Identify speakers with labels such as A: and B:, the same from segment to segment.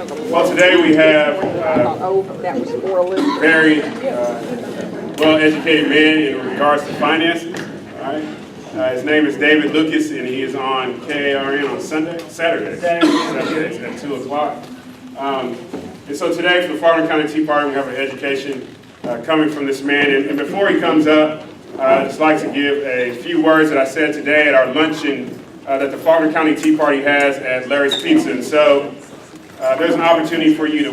A: Well, today we have very well-educated man in regards to finances. All right. His name is David Lukas, and he is on KARN on Saturday at 2 o'clock. And so today, for the Faulkner County Tea Party, we have an education coming from this man. And before he comes up, I'd just like to give a few words that I said today at our luncheon that the Faulkner County Tea Party has at Larry's Pizza. And so there's an opportunity for you to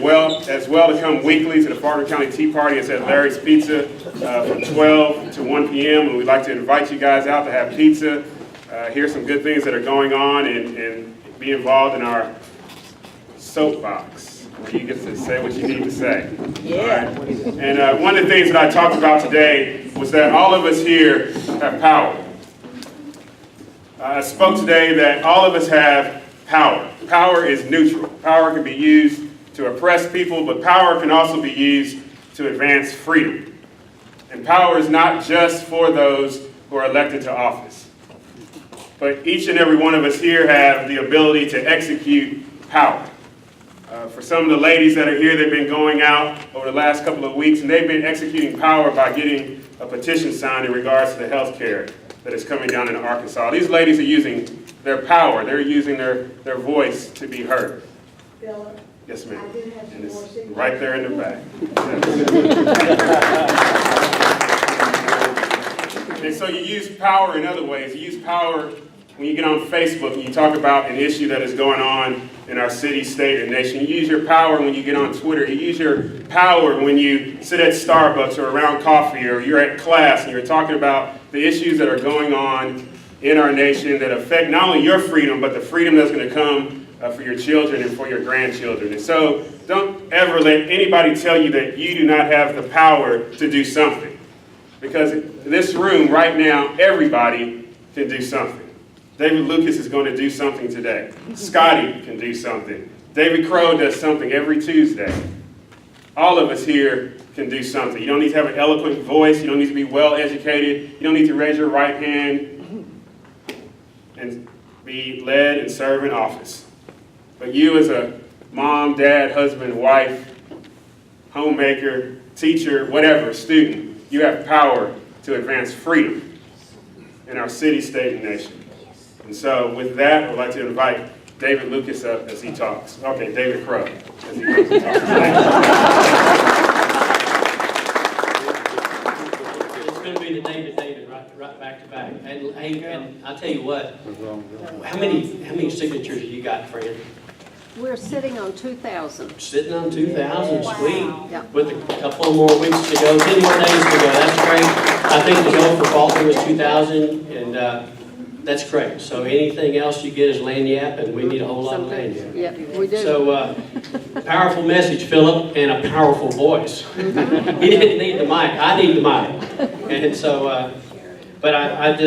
A: come weekly to the Faulkner County Tea Party. It's at Larry's Pizza from 12 to 1 p.m. And we'd like to invite you guys out to have pizza, hear some good things that are going on, and be involved in our soapbox, where you get to say what you need to say. Yeah. Right? And one of the things that I talked about today was that all of us here have power. I spoke today that all of us have power. Power is neutral. Power can be used to oppress people, but power can also be used to advance freedom. And power is not just for those who are elected to office. But each and every one of us here have the ability to execute power. For some of the ladies that are here, they've been going out over the last couple of weeks, and they've been executing power by getting a petition signed in regards to the health care that is coming down in Arkansas. These ladies are using their power. They're using their voice to be heard.
B: Philip,
A: yes, ma'am.
B: I do have some
A: and it's
B: more
A: right there in the back. And so you use power in other ways. You use power when you get on Facebook and you talk about an issue that is going on in our city, state, and nation. You use your power when you get on Twitter. You use your power when you sit at Starbucks or around coffee, or you're at class and you're talking about the issues that are going on in our nation that affect not only your freedom, but the freedom that's going to come for your children and for your grandchildren. And so don't ever let anybody tell you that you do not have the power to do something. Because in this room right now, everybody can do something. David Lukas is going to do something today. Scotty can do something. David Crow does something every Tuesday. All of us here can do something. You don't need to have an eloquent voice. You don't need to be well educated. You don't need to raise your right hand and be led and serve in office. But you as a mom, dad, husband, wife, homemaker, teacher, whatever, student, you have power to advance freedom in our city, state, and nation. And so with that, I'd like to invite David Lukas up as he talks. Okay, David Crow as he comes and talks.
C: It's going to be the David, right back to back. And I'll tell you what, how many signatures you got, friend?
D: We're sitting on 2,000.
C: Sitting on 2,000,
D: Wow.
C: sweet.
D: Yep.
C: With a couple more weeks to go, 10 more days to go. That's great. I think the goal for Faulkner was 2,000, and that's great. So anything else you get is lagniappe, and we need a whole lot of lagniappe.
D: Yeah, we do.
C: So, powerful message, Philip, and a powerful voice. He didn't need the mic. I need the mic. And so, but I'm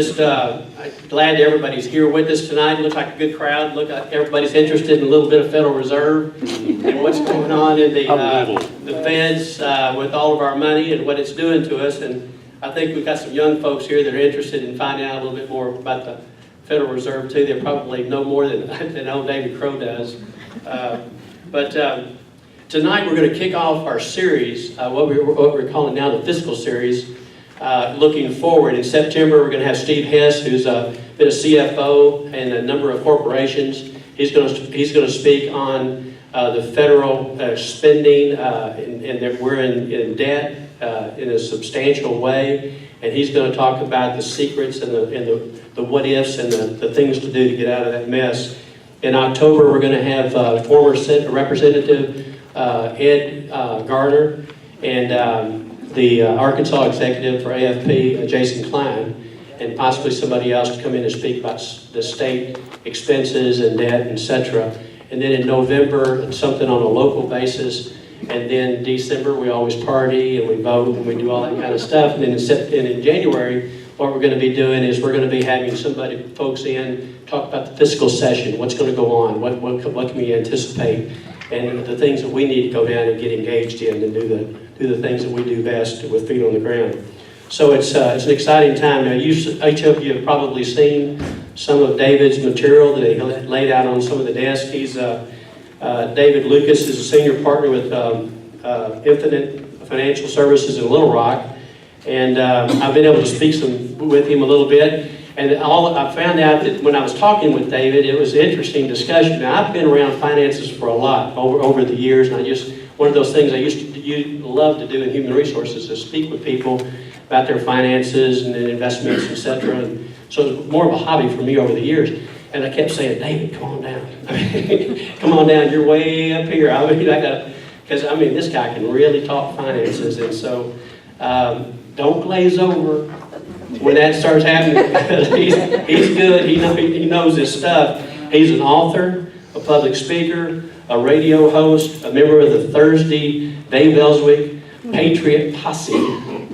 C: glad everybody's here with us tonight. It looks like a good crowd. Look like everybody's interested in a little bit of Federal Reserve and what's going on in the feds with all of our money and what it's doing to us. And I think we've got some young folks here that are interested in finding out a little bit more about the Federal Reserve too. They probably know more than old David Crow does. But tonight we're going to kick off our series, what we're calling now the fiscal series, looking forward. In September we're going to have Steve Hess, who's been a CFO in a number of corporations. He's going to speak on the federal spending, and that we're in debt in a substantial way, and he's going to talk about the secrets and the what ifs and the things to do to get out of that mess. In October, we're going to have former Representative Ed Garner and the Arkansas executive for AFP, Jason Klein, and possibly somebody else to come in and speak about the state expenses and debt, etc. And then in November, something on a local basis. And then December, we always party and we vote and we do all that kind of stuff. And then in January, what we're going to be doing is we're going to be having folks in, talk about the fiscal session, what's going to go on, what can we anticipate, and the things that we need to go down and get engaged in and do the things that we do best with feet on the ground. So it's an exciting time. Now, each of you have probably seen some of David's material that he laid out on some of the desks. He's David Lukas is a senior partner with Infinite Financial Services in Little Rock. And I've been able to speak with him a little bit. And I found out that when I was talking with David, it was an interesting discussion. Now, I've been around finances for a lot over the years, and one of those things I used to love to do in human resources is speak with people about their finances and investments, etc. And so it was more of a hobby for me over the years. And I kept saying, David, come on down. Come on down, you're way up here. Because this guy can really talk finances, and so don't glaze over when that starts happening, because he's good, he knows his stuff. He's an author, a public speaker, a radio host, a member of the Thursday Dave Ellswick Patriot Posse.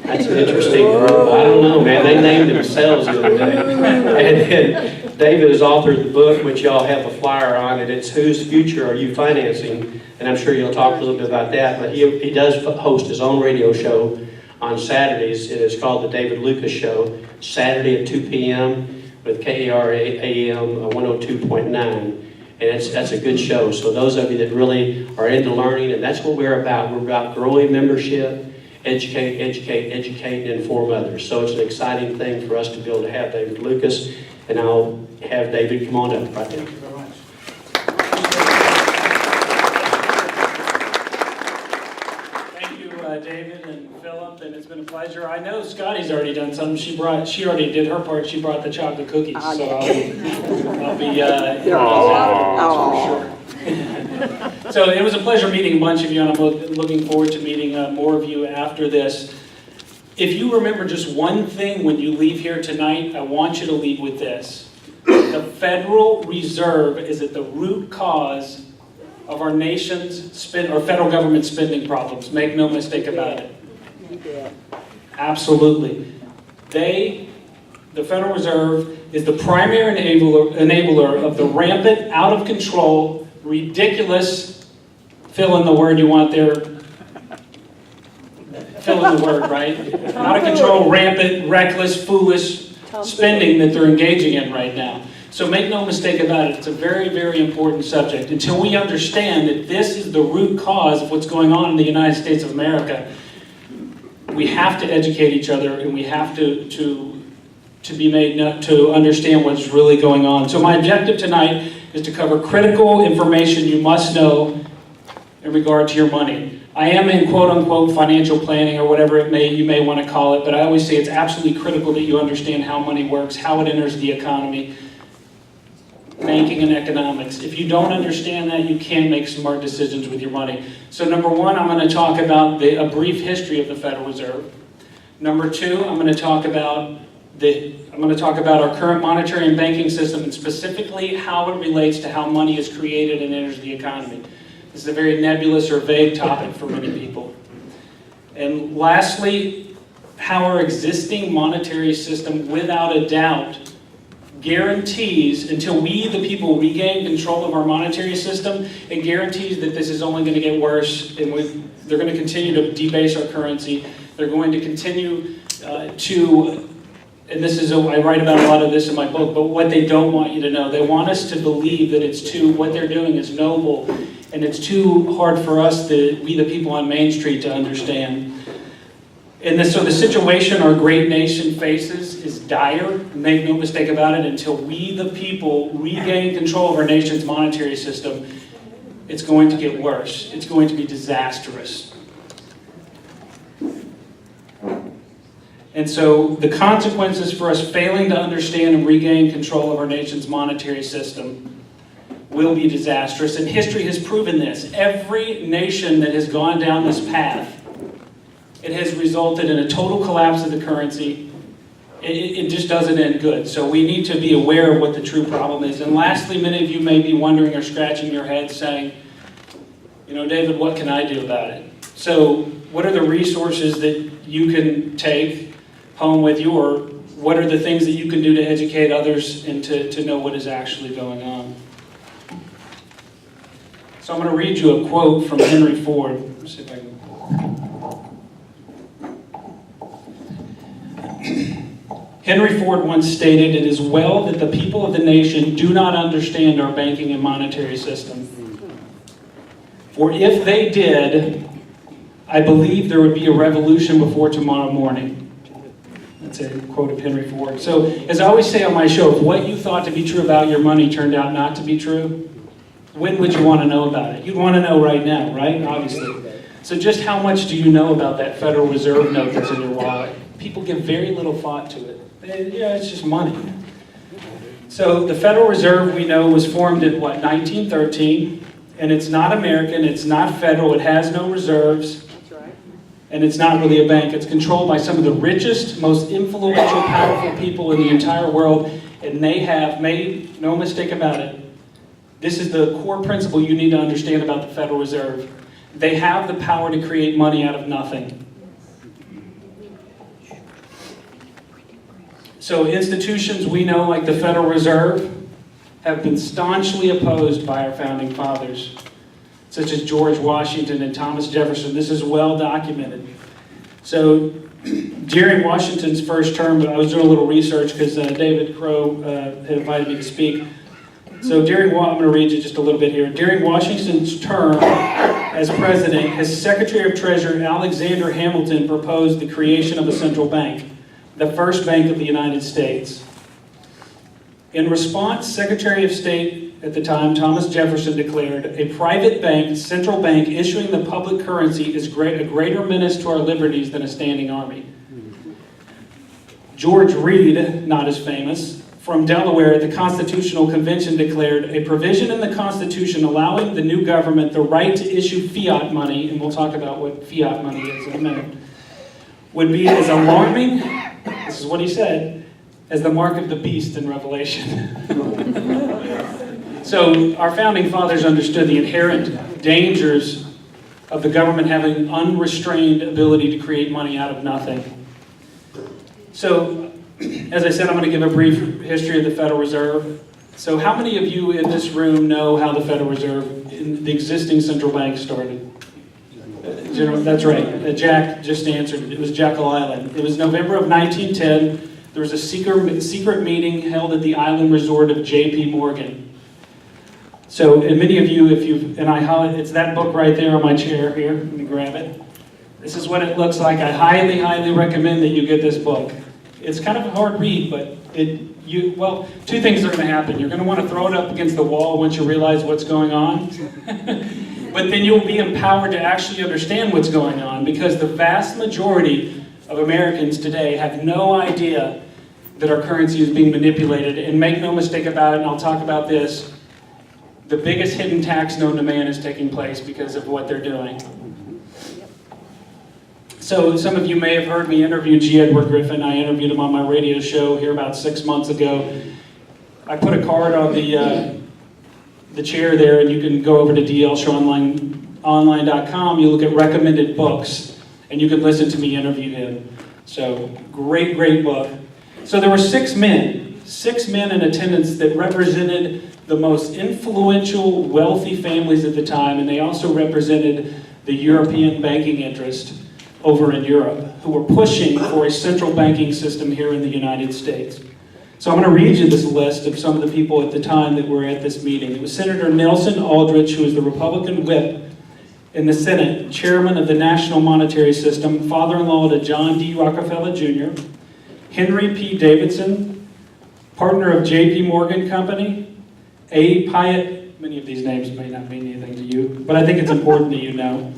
C: That's an interesting group. I don't know, man. They named themselves the other day. And then David has authored the book, which y'all have a flyer on, and it's Whose Future Are You Financing? And I'm sure you'll talk a little bit about that, but he does host his own radio show on Saturdays. It is called the David Lukas Show, Saturday at 2 p.m. with KARN AM 102.9. And that's a good show. So those of you that really are into learning, and that's what we're about. We're about growing membership, educate, and inform others. So it's an exciting thing for us to be able to have David Lukas. And I'll have David come on up right now.
B: Thank you very much. Thank you, David and Philip, and it's been a pleasure. I know Scotty's already done something. She already did her part. She brought the chocolate cookies, so I'll be for sure. So it was a pleasure meeting a bunch of you, and I'm looking forward to meeting more of you after this. If you remember just one thing when you leave here tonight, I want you to leave with this. The Federal Reserve is at the root cause of our nation's federal government spending problems. Make no mistake about it. Absolutely. The Federal Reserve is the primary enabler of the rampant, out of control, ridiculous, fill in the word you want there, fill in the word, right? Out of control, rampant, reckless, foolish spending that they're engaging in right now. So make no mistake about it, it's a very, very important subject. Until we understand that this is the root cause of what's going on in the United States of America, we have to educate each other, and we have to be made to understand what's really going on. So my objective tonight is to cover critical information you must know in regard to your money. I am in quote-unquote financial planning, or whatever you may want to call it, but I always say it's absolutely critical that you understand how money works, how it enters the economy, banking and economics. If you don't understand that, you can't make smart decisions with your money. So number one, I'm going to talk about a brief history of the Federal Reserve. Number two, I'm going to talk about our current monetary and banking system, and specifically how it relates to how money is created and enters the economy. This is a very nebulous or vague topic for many people. And lastly, how our existing monetary system, without a doubt, guarantees, until we, the people, regain control of our monetary system, it guarantees that this is only going to get worse, and they're going to continue to debase our currency. They're going to continue and I write about a lot of this in my book, but what they don't want you to know, they want us to believe that what they're doing is noble, and it's too hard for us, we the people on Main Street, to understand. So the situation our great nation faces is dire, make no mistake about it. Until we the people regain control of our nation's monetary system, it's going to get worse. It's going to be disastrous. And so the consequences for us failing to understand and regain control of our nation's monetary system will be disastrous. And history has proven this. Every nation that has gone down this path, it has resulted in a total collapse of the currency. It just doesn't end good. So we need to be aware of what the true problem is. And lastly, many of you may be wondering or scratching your head saying, David, what can I do about it? So what are the resources that you can take home with you, or what are the things that you can do to educate others and to know what is actually going on? So I'm going to read you a quote from Henry Ford. Let's see if I can. Henry Ford once stated, "It is well that the people of the nation do not understand our banking and monetary system." For if they did, I believe there would be a revolution before tomorrow morning. That's a quote of Henry Ford. So, as I always say on my show, if what you thought to be true about your money turned out not to be true, when would you want to know about it? You'd want to know right now, right? Obviously. So just how much do you know about that Federal Reserve note that's in your wallet? People give very little thought to it. Yeah, it's just money. So the Federal Reserve, we know, was formed in, 1913, and it's not American, it's not federal, it has no reserves, and it's not really a bank. It's controlled by some of the richest, most influential, powerful people in the entire world, and they have made no mistake about it. This is the core principle you need to understand about the Federal Reserve. They have the power to create money out of nothing. So institutions we know, like the Federal Reserve, have been staunchly opposed by our founding fathers, such as George Washington and Thomas Jefferson. This is well documented. So during Washington's first term, I was doing a little research because David Crow had invited me to speak. So I'm going to read you just a little bit here. During Washington's term as president, his Secretary of Treasury, Alexander Hamilton, proposed the creation of a central bank, the first bank of the United States. In response, Secretary of State at the time, Thomas Jefferson, declared, "A private bank, central bank, issuing the public currency is a greater menace to our liberties than a standing army." George Reed, not as famous, from Delaware at the Constitutional Convention declared, "A provision in the Constitution allowing the new government the right to issue fiat money," and we'll talk about what fiat money is in a minute, "would be as alarming," this is what he said, "as the mark of the beast in Revelation." So our founding fathers understood the inherent dangers of the government having unrestrained ability to create money out of nothing. So, as I said, I'm going to give a brief history of the Federal Reserve. So how many of you in this room know how the Federal Reserve, the existing central bank, started? That's right. Jack just answered. It was Jekyll Island. It was November of 1910. There was a secret meeting held at the island resort of J.P. Morgan. So, and many of you, it's that book right there on my chair here. Let me grab it. This is what it looks like. I highly, highly recommend that you get this book. It's kind of a hard read, but two things are going to happen. You're going to want to throw it up against the wall once you realize what's going on. But then you'll be empowered to actually understand what's going on, because the vast majority of Americans today have no idea that our currency is being manipulated. And make no mistake about it, and I'll talk about this, the biggest hidden tax known to man is taking place because of what they're doing. So some of you may have heard me interview G. Edward Griffin. I interviewed him on my radio show here about 6 months ago. I put a card on the chair there, and you can go over to dlshowonline.com. You look at recommended books, and you can listen to me interview him. So great, great book. So there were six men in attendance that represented the most influential, wealthy families at the time, and they also represented the European banking interest over in Europe, who were pushing for a central banking system here in the United States. So I'm going to read you this list of some of the people at the time that were at this meeting. It was Senator Nelson Aldrich, who was the Republican whip in the Senate, chairman of the National Monetary System, father-in-law to John D. Rockefeller Jr., Henry P. Davidson, partner of J.P. Morgan Company, A. Pyatt, many of these names may not mean anything to you, but I think it's important that you know.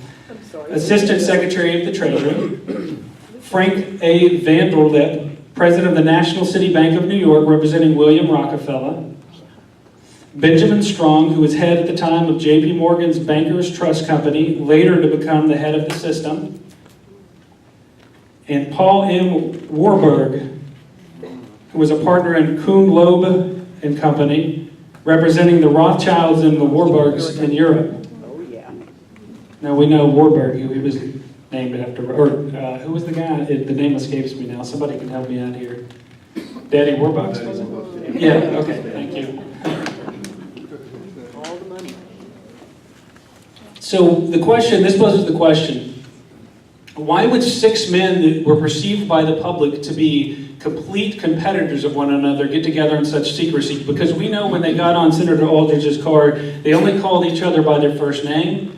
B: Assistant Secretary of the Treasury, Frank A. Vanderlip, President of the National City Bank of New York, representing William Rockefeller, Benjamin Strong, who was head at the time of J.P. Morgan's Bankers Trust Company, later to become the head of the system, and Paul M. Warburg, who was a partner in Kuhn, Loeb and Company, representing the Rothschilds and the Warburgs in Europe. Now we know Warburg, who he was named after, or who was the guy? The name escapes me now. Somebody can help me out here. Daddy Warbucks, was it? Yeah, okay, thank you.
D: All the money.
B: So this poses the question, why would six men that were perceived by the public to be complete competitors of one another get together in such secrecy? Because we know when they got on Senator Aldrich's card, they only called each other by their first name,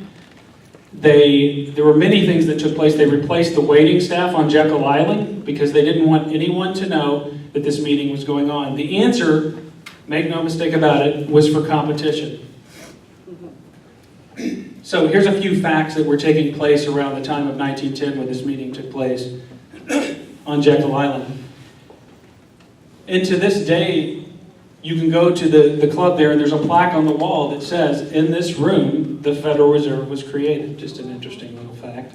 B: There were many things that took place. They replaced the waiting staff on Jekyll Island because they didn't want anyone to know that this meeting was going on. The answer, make no mistake about it, was for competition. So here's a few facts that were taking place around the time of 1910 when this meeting took place on Jekyll Island. And to this day, you can go to the club there and there's a plaque on the wall that says, in this room, the Federal Reserve was created. Just an interesting little fact.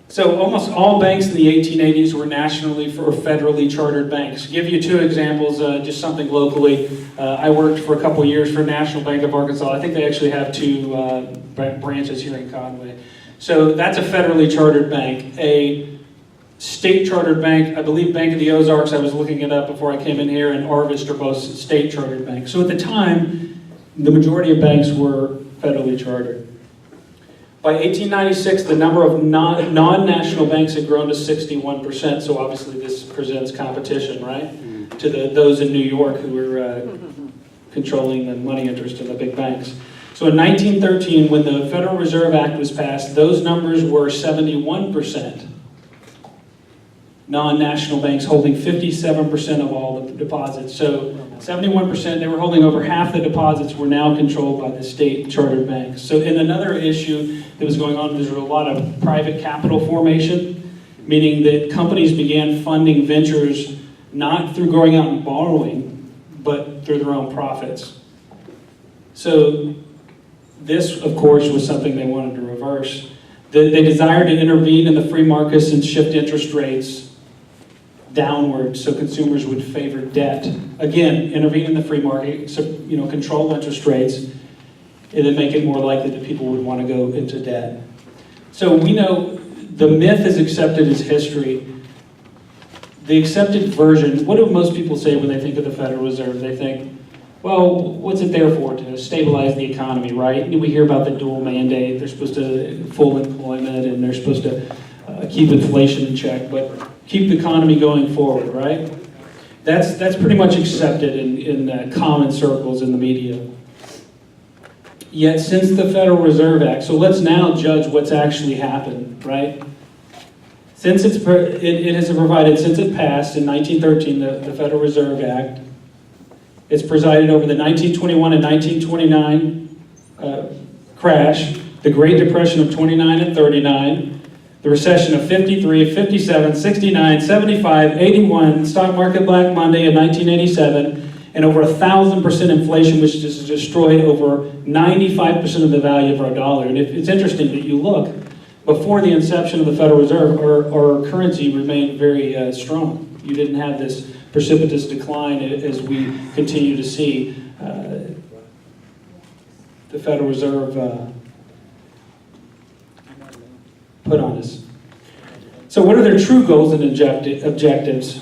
B: So almost all banks in the 1880s were nationally or federally chartered banks. To give you two examples, just something locally. I worked for a couple years for National Bank of Arkansas. I think they actually have two branches here in Conway. So that's a federally chartered bank. A state chartered bank, I believe Bank of the Ozarks, I was looking it up before I came in here, and Arvest are both state chartered banks. So at the time, the majority of banks were federally chartered. By 1896, the number of non-national banks had grown to 61%, so obviously this presents competition, right? To those in New York who were controlling the money interest in the big banks. So in 1913, when the Federal Reserve Act was passed, those numbers were 71%. Non-national banks holding 57% of all the deposits. So 71%, they were holding over half the deposits, were now controlled by the state chartered banks. So in another issue that was going on, there was a lot of private capital formation, meaning that companies began funding ventures not through going out and borrowing, but through their own profits. So this, of course, was something they wanted to reverse. They desired to intervene in the free markets and shift interest rates downward so consumers would favor debt. Again, intervene in the free market, so, control interest rates, and then make it more likely that people would want to go into debt. So we know the myth is accepted as history. The accepted version, what do most people say when they think of the Federal Reserve? They think, well, what's it there for? To stabilize the economy, right? We hear about the dual mandate. They're supposed to full employment and they're supposed to keep inflation in check, but keep the economy going forward, right? That's pretty much accepted in common circles in the media. Yet since the Federal Reserve Act, so let's now judge what's actually happened, right? Since it has provided, since it passed in 1913, the Federal Reserve Act, it's presided over the 1921 and 1929 crash, the Great Depression of 29 and 39, the recession of 53, 57, 69, 75, 81, stock market Black Monday in 1987, and over 1,000% inflation, which has destroyed over 95% of the value of our dollar. And it's interesting that you look, before the inception of the Federal Reserve, our currency remained very strong. You didn't have this precipitous decline as we continue to see the Federal Reserve put on us. So what are their true goals and objectives?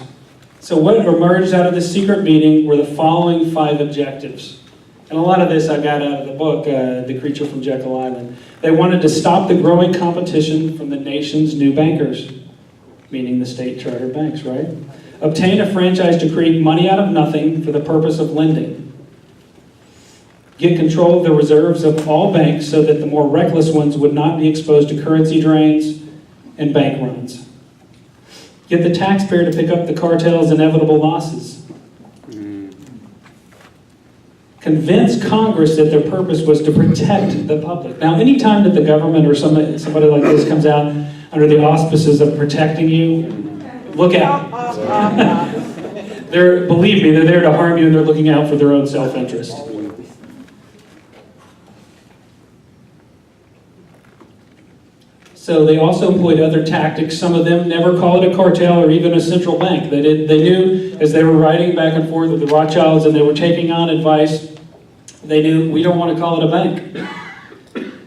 B: So what emerged out of this secret meeting were the following 5 objectives. And a lot of this I got out of the book, The Creature from Jekyll Island. They wanted to stop the growing competition from the nation's new bankers, meaning the state chartered banks, right? Obtain a franchise to create money out of nothing for the purpose of lending. Get control of the reserves of all banks so that the more reckless ones would not be exposed to currency drains and bank runs. Get the taxpayer to pick up the cartel's inevitable losses. Convince Congress that their purpose was to protect the public. Now, anytime that the government or somebody like this comes out under the auspices of protecting you, look out. Believe me, they're there to harm you and they're looking out for their own self-interest. So they also employed other tactics. Some of them never called it a cartel or even a central bank. They knew as they were riding back and forth with the Rothschilds and they were taking on advice, they knew we don't want to call it a bank.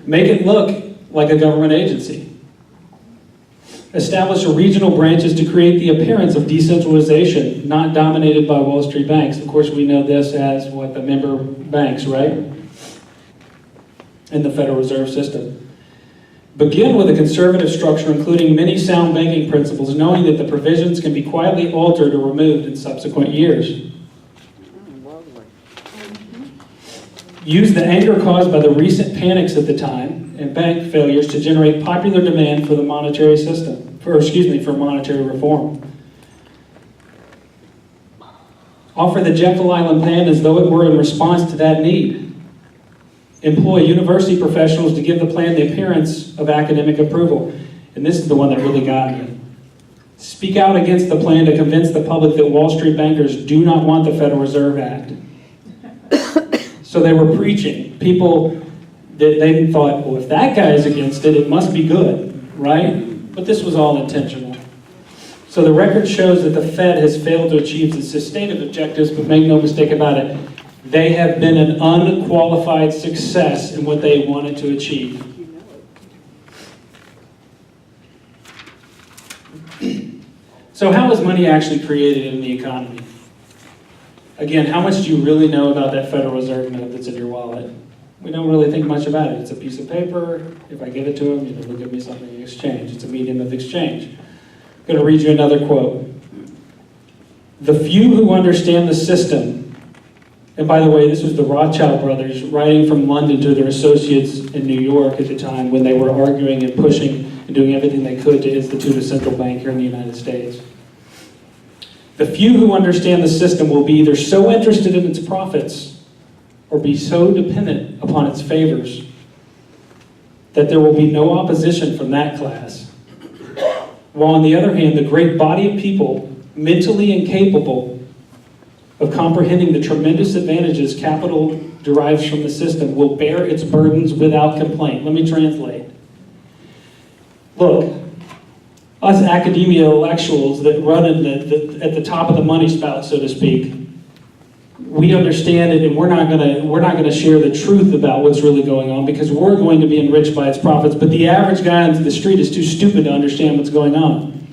B: Make it look like a government agency. Establish regional branches to create the appearance of decentralization, not dominated by Wall Street banks. Of course, we know this as the member banks, right? In the Federal Reserve System. Begin with a conservative structure, including many sound banking principles, knowing that the provisions can be quietly altered or removed in subsequent years. Use the anger caused by the recent panics at the time and bank failures to generate popular demand for the monetary system, for monetary reform. Offer the Jekyll Island plan as though it were in response to that need. Employ university professionals to give the plan the appearance of academic approval. And this is the one that really got me. Speak out against the plan to convince the public that Wall Street bankers do not want the Federal Reserve Act. So they were preaching. People, they thought, well, if that guy is against it, it must be good, right? But this was all intentional. So the record shows that the Fed has failed to achieve its stated objectives, but make no mistake about it, they have been an unqualified success in what they wanted to achieve. So how is money actually created in the economy? Again, how much do you really know about that Federal Reserve note that's in your wallet? We don't really think much about it. It's a piece of paper. If I give it to them, they'll give me something in exchange. It's a medium of exchange. I'm going to read you another quote. The few who understand the system, and by the way, this was the Rothschild brothers writing from London to their associates in New York at the time when they were arguing and pushing and doing everything they could to institute a central bank here in the United States. The few who understand the system will be either so interested in its profits or be so dependent upon its favors that there will be no opposition from that class. While on the other hand, the great body of people, mentally incapable of comprehending the tremendous advantages capital derives from the system, will bear its burdens without complaint. Let me translate. Look, us academia intellectuals that run at the top of the money spout, so to speak, we understand it, and we're not gonna share the truth about what's really going on because we're going to be enriched by its profits. But the average guy on the street is too stupid to understand what's going on.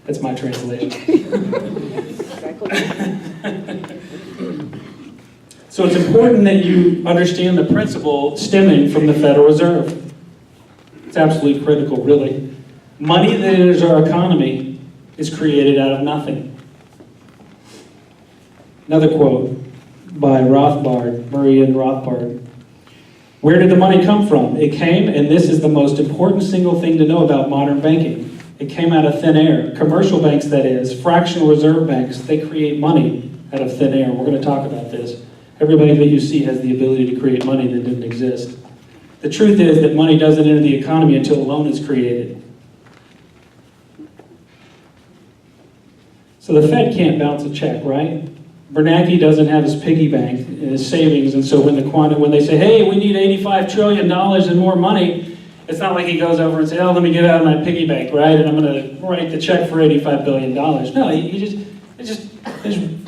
B: That's my translation. So it's important that you understand the principle stemming from the Federal Reserve. It's absolutely critical, really. Money that is our economy is created out of nothing. Another quote by Rothbard, Murray and Rothbard. Where did the money come from? It came, and this is the most important single thing to know about modern banking. It came out of thin air. Commercial banks, that is, fractional reserve banks, they create money out of thin air. We're going to talk about this. Everybody that you see has the ability to create money that didn't exist. The truth is that money doesn't enter the economy until a loan is created. So the Fed can't bounce a check, right? Bernanke doesn't have his piggy bank in his savings, and so when they say, hey, we need $85 trillion and more money, it's not like he goes over and says, oh, let me get out of my piggy bank, right? And I'm going to write the check for $85 billion. No, he just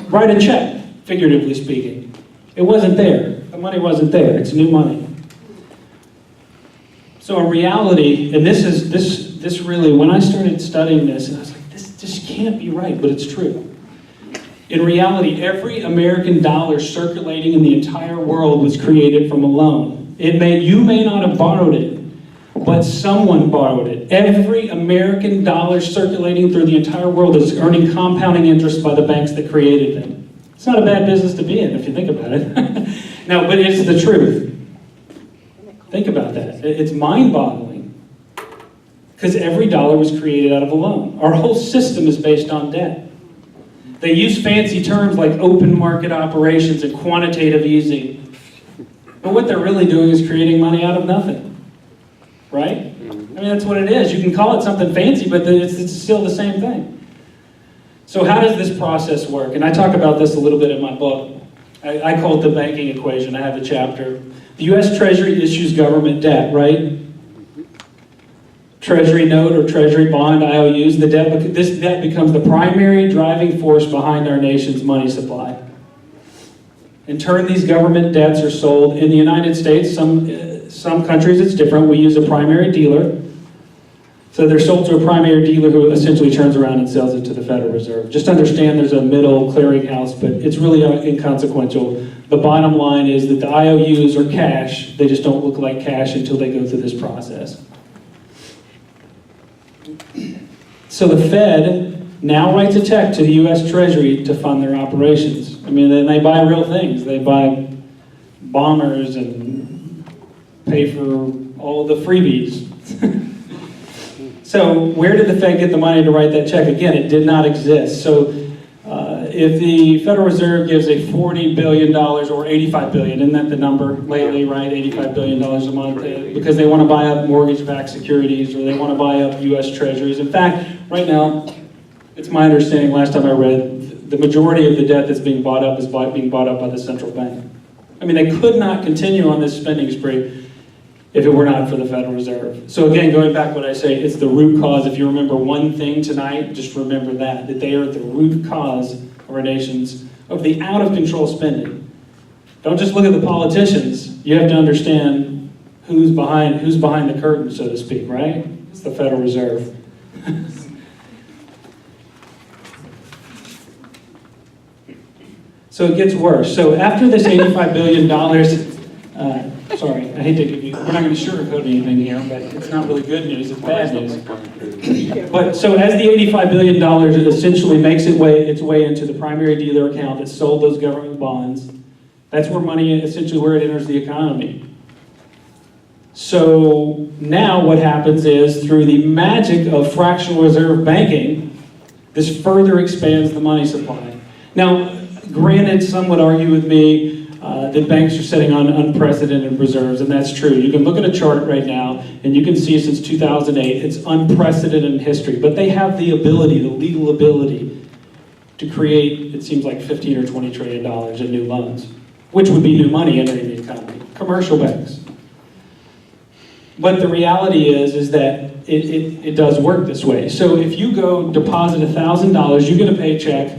B: write a check, figuratively speaking. It wasn't there. The money wasn't there. It's new money. So in reality, and this really, when I started studying this, and I was like, this can't be right, but it's true. In reality, every American dollar circulating in the entire world was created from a loan. You may not have borrowed it, but someone borrowed it. Every American dollar circulating through the entire world is earning compounding interest by the banks that created them. It's not a bad business to be in if you think about it. No, but it's the truth. Think about that. It's mind-boggling. Because every dollar was created out of a loan. Our whole system is based on debt. They use fancy terms like open market operations and quantitative easing. But what they're really doing is creating money out of nothing. Right? I mean, that's what it is. You can call it something fancy, but it's still the same thing. So how does this process work? And I talk about this a little bit in my book. I call it the banking equation. I have a chapter. The U.S. Treasury issues government debt, right? Treasury note or Treasury bond, IOUs, this debt becomes the primary driving force behind our nation's money supply. In turn, these government debts are sold in the United States. Some countries it's different. We use a primary dealer. So they're sold to a primary dealer who essentially turns around and sells it to the Federal Reserve. Just understand there's a middle clearinghouse, but it's really inconsequential. The bottom line is that the IOUs are cash. They just don't look like cash until they go through this process. So the Fed now writes a check to the U.S. Treasury to fund their operations. I mean, they buy real things. They buy bombers and pay for all the freebies. So where did the Fed get the money to write that check? Again, it did not exist. So if the Federal Reserve gives a $40 billion or $85 billion, isn't that the number lately, right? $85 billion a month, because they want to buy up mortgage-backed securities or they want to buy up U.S. Treasuries. In fact, right now, it's my understanding, last time I read, the majority of the debt that's being bought up is being bought up by the central bank. I mean, they could not continue on this spending spree if it were not for the Federal Reserve. So again, going back to what I say, it's the root cause. If you remember one thing tonight, just remember that they are the root cause of our nation's, of the out-of-control spending. Don't just look at the politicians. You have to understand who's behind the curtain, so to speak, right? It's the Federal Reserve. So it gets worse. So after this $85 billion, sorry, I hate to give you, we're not going to sugarcoat anything here, but it's not really good news, it's bad news. But so as the $85 billion essentially makes its way into the primary dealer account that sold those government bonds, that's where money, essentially where it enters the economy. So now what happens is, through the magic of fractional reserve banking, this further expands the money supply. Now, granted, some would argue with me that banks are sitting on unprecedented reserves, and that's true. You can look at a chart right now, and you can see since 2008, it's unprecedented in history. But they have the ability, the legal ability, to create, it seems like, $15 or $20 trillion in new loans, which would be new money entering the economy. Commercial banks. But the reality is that it does work this way. So if you go deposit $1,000, you get a paycheck,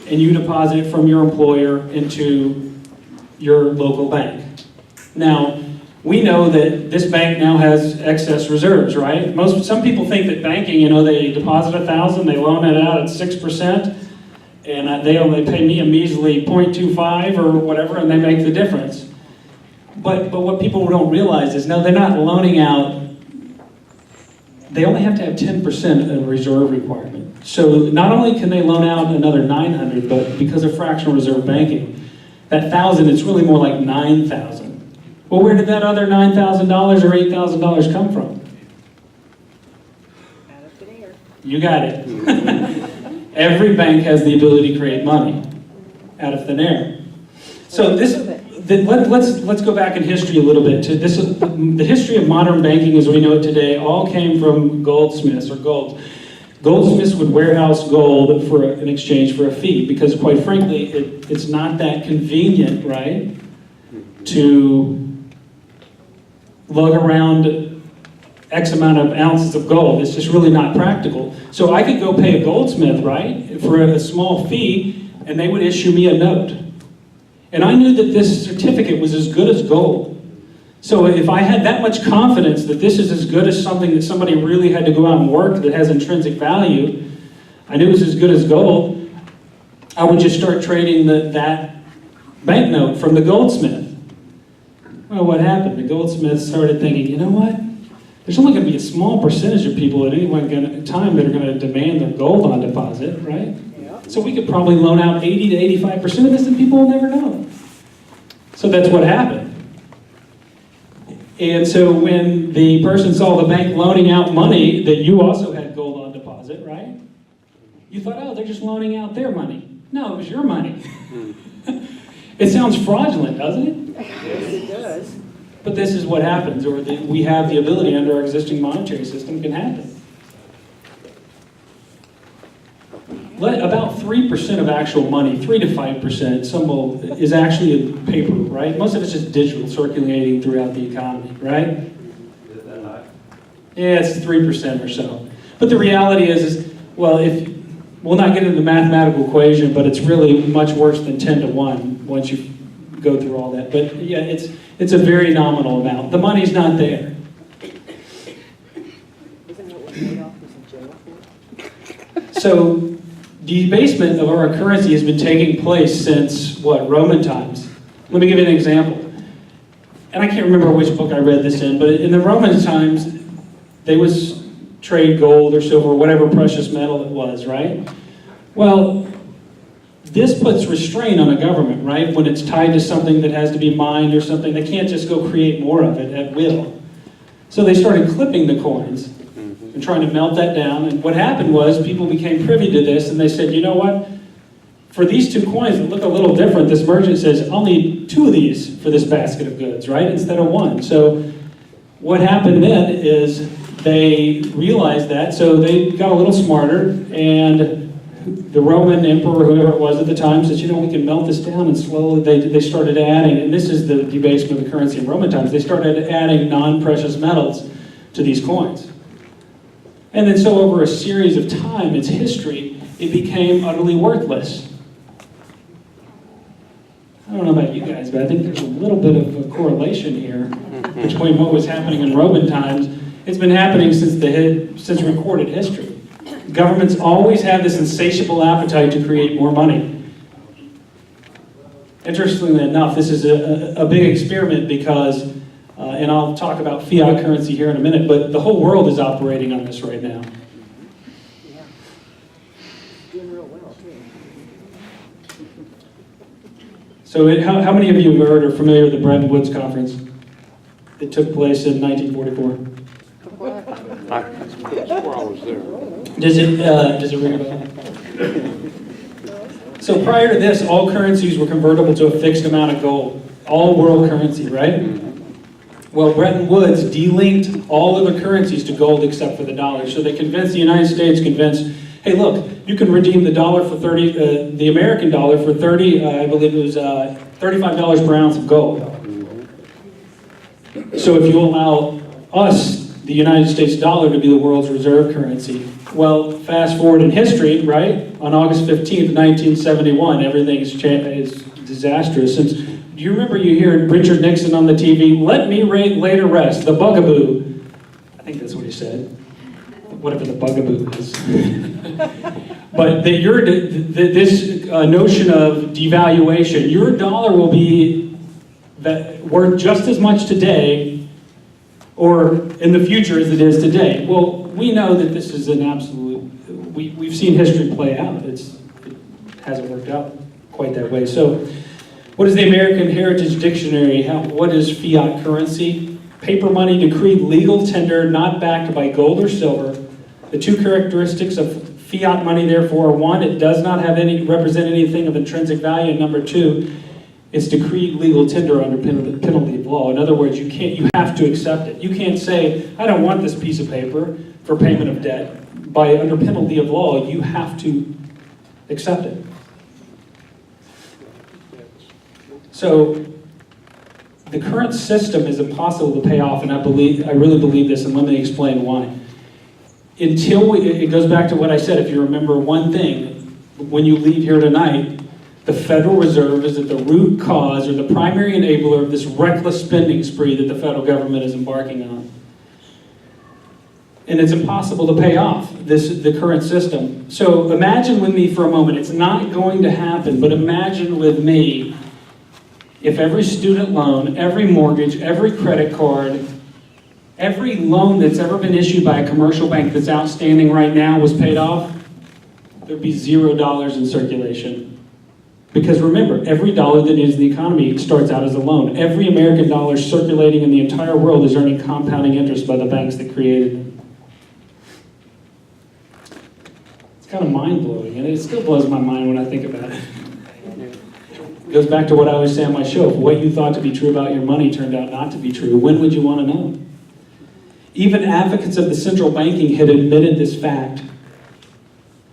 B: and you deposit it from your employer into your local bank. Now, we know that this bank now has excess reserves, right? Some people think that banking, they deposit $1,000, they loan it out at 6%, and they only pay me a measly 0.25 or whatever, and they make the difference. But what people don't realize is, no, they're not loaning out. They only have to have 10% of reserve requirement. So not only can they loan out another 900, but because of fractional reserve banking, that 1,000, it's really more like 9,000. Well, where did that other $9,000 or $8,000 come from?
D: Out of thin air.
B: You got it. Every bank has the ability to create money out of thin air. So let's go back in history a little bit. The history of modern banking as we know it today all came from goldsmiths or gold. Goldsmiths would warehouse gold in exchange for a fee, because quite frankly, it's not that convenient, right, to lug around X amount of ounces of gold. It's just really not practical. So I could go pay a goldsmith, right, for a small fee, and they would issue me a note. And I knew that this certificate was as good as gold. So if I had that much confidence that this is as good as something that somebody really had to go out and work that has intrinsic value, I knew it was as good as gold, I would just start trading that banknote from the goldsmith. Well, what happened? The goldsmith started thinking, you know what? There's only going to be a small percentage of people at any one time that are going to demand their gold on deposit, right? Yeah. So we could probably loan out 80 to 85% of this and people will never know. So that's what happened. And so when the person saw the bank loaning out money that you also had gold on deposit, right? You thought, oh, they're just loaning out their money. No, it was your money. It sounds fraudulent, doesn't it?
D: Yes, it does.
B: But this is what happens, or we have the ability under our existing monetary system can happen. About 3% of actual money, 3 to 5%, is actually in paper, right? Most of it's just digital, circulating throughout the economy, right?
E: Is that high?
B: Yeah, it's 3% or so. But the reality is well, we'll not get into the mathematical equation, but it's really much worse than 10 to 1 once you go through all that. But yeah, it's a very nominal amount. The money's not there.
F: Isn't that what Madoff was in jail for?
B: So debasement of our currency has been taking place since, Roman times. Let me give you an example. And I can't remember which book I read this in, but in the Roman times, they would trade gold or silver, whatever precious metal it was, right? Well, this puts restraint on a government, right? When it's tied to something that has to be mined or something, they can't just go create more of it at will. So they started clipping the coins and trying to melt that down. And what happened was people became privy to this and they said, you know what? For these 2 coins that look a little different, this merchant says, I'll need 2 of these for this basket of goods, right? Instead of 1. So what happened then is they realized that, so they got a little smarter, and the Roman emperor, whoever it was at the time, says, you know, we can melt this down, and slowly they started adding, and this is the debasement of the currency in Roman times, they started adding non-precious metals to these coins. And then so over a series of time, its history, it became utterly worthless. I don't know about you guys, but I think there's a little bit of a correlation here between what was happening in Roman times. It's been happening since recorded history. Governments always have this insatiable appetite to create more money. Interestingly enough, this is a big experiment because, and I'll talk about fiat currency here in a minute, but the whole world is operating on this right now.
F: Yeah. Doing real well, too.
B: So how many of you have heard or familiar with the Bretton Woods Conference that took place in 1944?
E: That's where I was there.
B: Does it ring a bell? So prior to this, all currencies were convertible to a fixed amount of gold. All world currency, right? Well, Bretton Woods delinked all other currencies to gold except for the dollar. So they convinced the United States, hey, look, you can redeem the dollar for the American dollar for I believe it was $35 per ounce of gold. So if you allow us, the United States dollar, to be the world's reserve currency. Well, fast forward in history, right? On August 15th, 1971, everything is disastrous. Since, do you remember you hear Richard Nixon on the TV, let me lay to rest, the bugaboo. I think that's what he said. Whatever the bugaboo is. But this notion of devaluation, your dollar will be worth just as much today or in the future as it is today. Well, we know that this is an absolute, we've seen history play out. It hasn't worked out quite that way. So what is the American Heritage Dictionary? What is fiat currency? Paper money decreed legal tender not backed by gold or silver. The 2 characteristics of fiat money, therefore, are 1, it does not represent anything of intrinsic value, and number 2, it's decreed legal tender under penalty of law. In other words, you have to accept it. You can't say, I don't want this piece of paper for payment of debt. Under penalty of law, you have to accept it. So the current system is impossible to pay off, and I really believe this, and let me explain why. It goes back to what I said, if you remember one thing, when you leave here tonight, the Federal Reserve is at the root cause or the primary enabler of this reckless spending spree that the federal government is embarking on. And it's impossible to pay off the current system. So imagine with me for a moment, it's not going to happen, but imagine with me if every student loan, every mortgage, every credit card, every loan that's ever been issued by a commercial bank that's outstanding right now was paid off, there'd be $0 in circulation. Because remember, every dollar that is in the economy starts out as a loan. Every American dollar circulating in the entire world is earning compounding interest by the banks that created it. It's kind of mind-blowing, and it still blows my mind when I think about it. It goes back to what I always say on my show. If what you thought to be true about your money turned out not to be true, when would you want to know? Even advocates of the central banking had admitted this fact.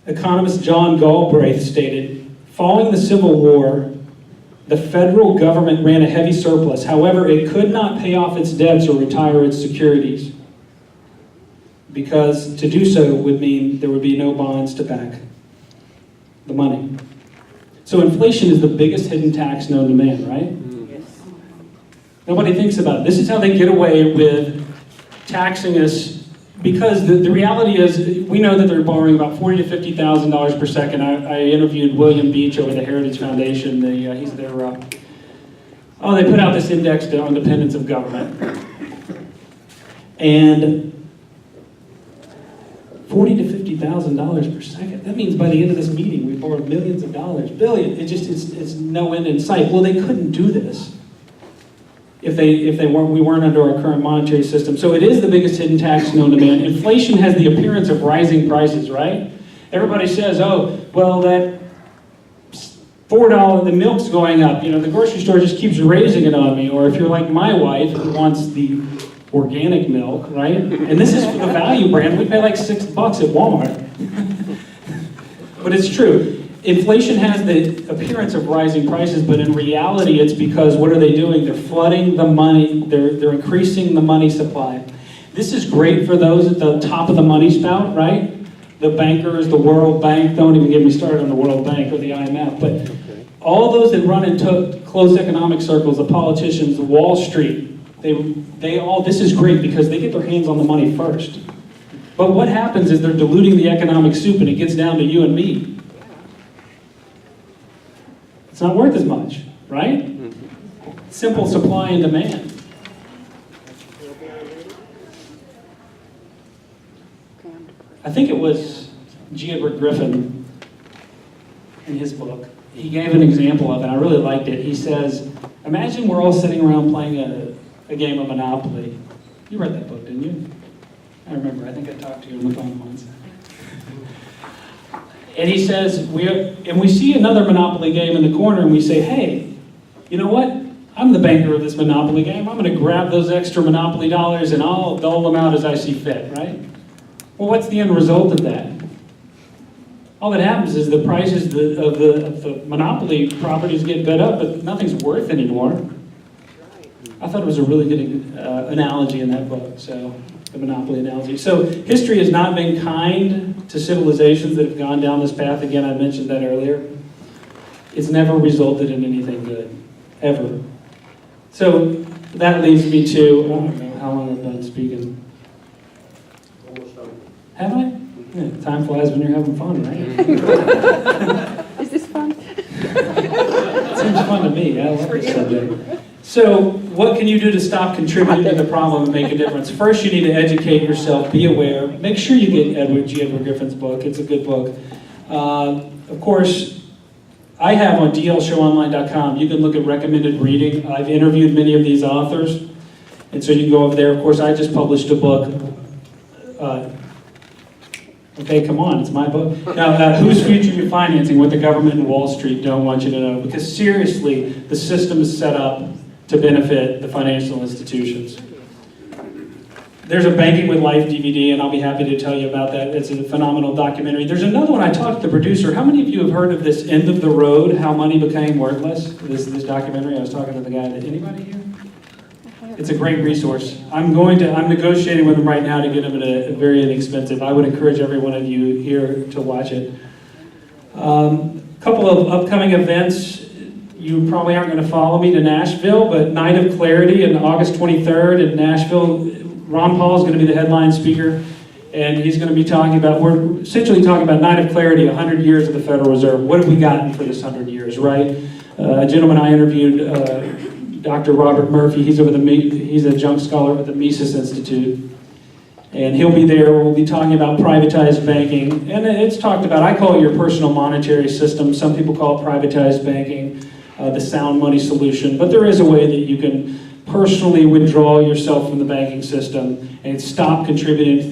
B: Economist John Galbraith stated, following the Civil War, the federal government ran a heavy surplus. However, it could not pay off its debts or retire its securities, because to do so would mean there would be no bonds to back the money. So inflation is the biggest hidden tax known to man, right?
F: Yes.
B: Nobody thinks about it. This is how they get away with taxing us, because the reality is, we know that they're borrowing about $40,000 to $50,000 per second. I interviewed William Beach over the Heritage Foundation. He's their, they put out this index on independence of government. And $40,000 to $50,000 per second. That means by the end of this meeting, we borrowed millions of dollars, billion. It's no end in sight. Well, they couldn't do this if we weren't under our current monetary system. So it is the biggest hidden tax known to man. Inflation has the appearance of rising prices, right? Everybody says, oh, well, that $4, the milk's going up. You know, the grocery store just keeps raising it on me. Or if you're like my wife who wants the organic milk, right? And this is for the value brand. We pay like $6 at Walmart. But it's true. Inflation has the appearance of rising prices, but in reality, it's because what are they doing? They're flooding the money. They're increasing the money supply. This is great for those at the top of the money spout, right? The bankers, the World Bank. Don't even get me started on the World Bank or the IMF. But all those that run into closed economic circles, the politicians, the Wall Street, they all, this is great because they get their hands on the money first. But what happens is they're diluting the economic soup and it gets down to you and me. It's not worth as much, right? Simple supply and demand. I think it was G. Edward Griffin in his book. He gave an example of it. I really liked it. He says, imagine we're all sitting around playing a game of Monopoly. You read that book, didn't you? I remember. I think I talked to you on the phone once. And he says, we see another Monopoly game in the corner and we say, hey, you know what? I'm the banker of this Monopoly game. I'm going to grab those extra Monopoly dollars and I'll dole them out as I see fit, right? Well, what's the end result of that? All that happens is the prices of the Monopoly properties get bid up, but nothing's worth anymore. I thought it was a really good analogy in that book, so the Monopoly analogy. So history has not been kind to civilizations that have gone down this path. Again, I mentioned that earlier. It's never resulted in anything good, ever. So that leads me to, I don't know how long I've been speaking. Have I? Yeah, time flies when you're having fun, right?
D: Is this fun?
B: It seems fun to me. I love this subject. So, what can you do to stop contributing to the problem and make a difference? First, you need to educate yourself, be aware. Make sure you get G. Edward Griffin's book. It's a good book. Of course, I have on dlshowonline.com, you can look at recommended reading. I've interviewed many of these authors, and so you can go over there. Of course, I just published a book. Okay, come on, it's my book. Now, whose future you're financing, what the government and Wall Street don't want you to know. Because seriously, the system is set up to benefit the financial institutions. There's a Banking with Life DVD, and I'll be happy to tell you about that. It's a phenomenal documentary. There's another one I talked to the producer. How many of you have heard of this End of the Road, How Money Became Worthless? This documentary, I was talking to the guy. Anybody here? It's a great resource. I'm negotiating with them right now to get them at a very inexpensive. I would encourage every one of you here to watch it. Couple of upcoming events. You probably aren't going to follow me to Nashville, but Night of Clarity on August 23rd in Nashville. Ron Paul is going to be the headline speaker, and he's going to be we're essentially talking about Night of Clarity, 100 years of the Federal Reserve. What have we gotten for this 100 years, right? A gentleman I interviewed, Dr. Robert Murphy, he's a junk scholar with the Mises Institute, and he'll be there. We'll be talking about privatized banking, and it's talked about, I call it your personal monetary system. Some people call it privatized banking, the sound money solution, but there is a way that you can personally withdraw yourself from the banking system and stop contributing to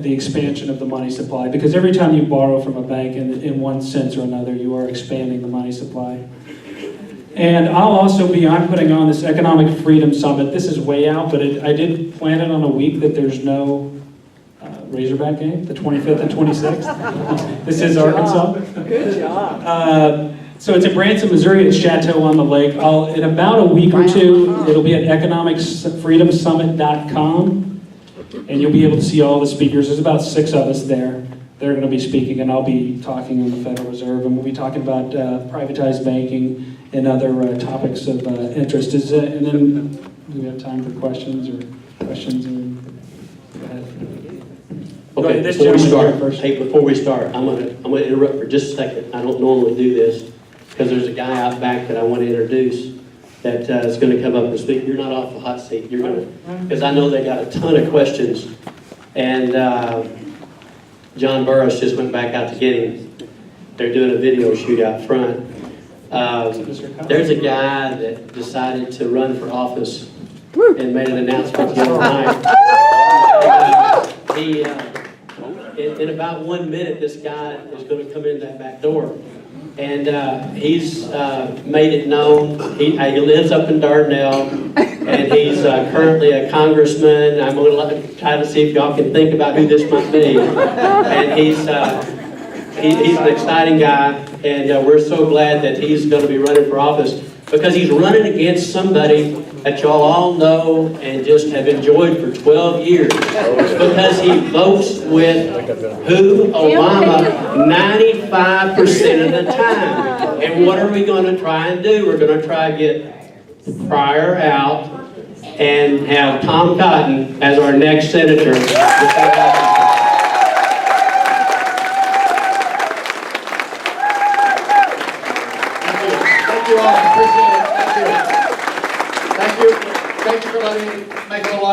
B: the expansion of the money supply, because every time you borrow from a bank in one sense or another, you are expanding the money supply. And I'm putting on this Economic Freedom Summit. This is way out, but I did plan it on a week that there's no Razorback game, the 25th and 26th. This is Arkansas.
D: Good job.
B: So it's in Branson, Missouri. It's Chateau on the Lake. In about a week or two, it'll be at economicfreedomsummit.com, and you'll be able to see all the speakers. There's about 6 of us there. They're going to be speaking, and I'll be talking on the Federal Reserve, and we'll be talking about privatized banking and other topics of interest. And then do we have time for questions? Go ahead.
C: Okay, before we start, I'm gonna interrupt for just a second. I don't normally do this because there's a guy out back that I want to introduce that is going to come up and speak. You're not off the hot seat. You're going to, because I know they got a ton of questions, and John Burris just went back out to get him. They're doing a video shoot out front. There's a guy that decided to run for office and made an announcement the other night. In about 1 minute, this guy is going to come in that back door. And he's made it known. He lives up in Dardanelle, and he's currently a congressman. I'm going to try to see if y'all can think about who this might be. And he's an exciting guy, and we're so glad that he's going to be running for office because he's running against somebody that y'all all know and just have enjoyed for 12 years because he votes with who? Obama 95% of the time. And what are we going to try and do? We're going to try to get Pryor out and have Tom Cotton as our next senator.
E: Thank you all. Appreciate it. Thank you. Thank you for letting me make a little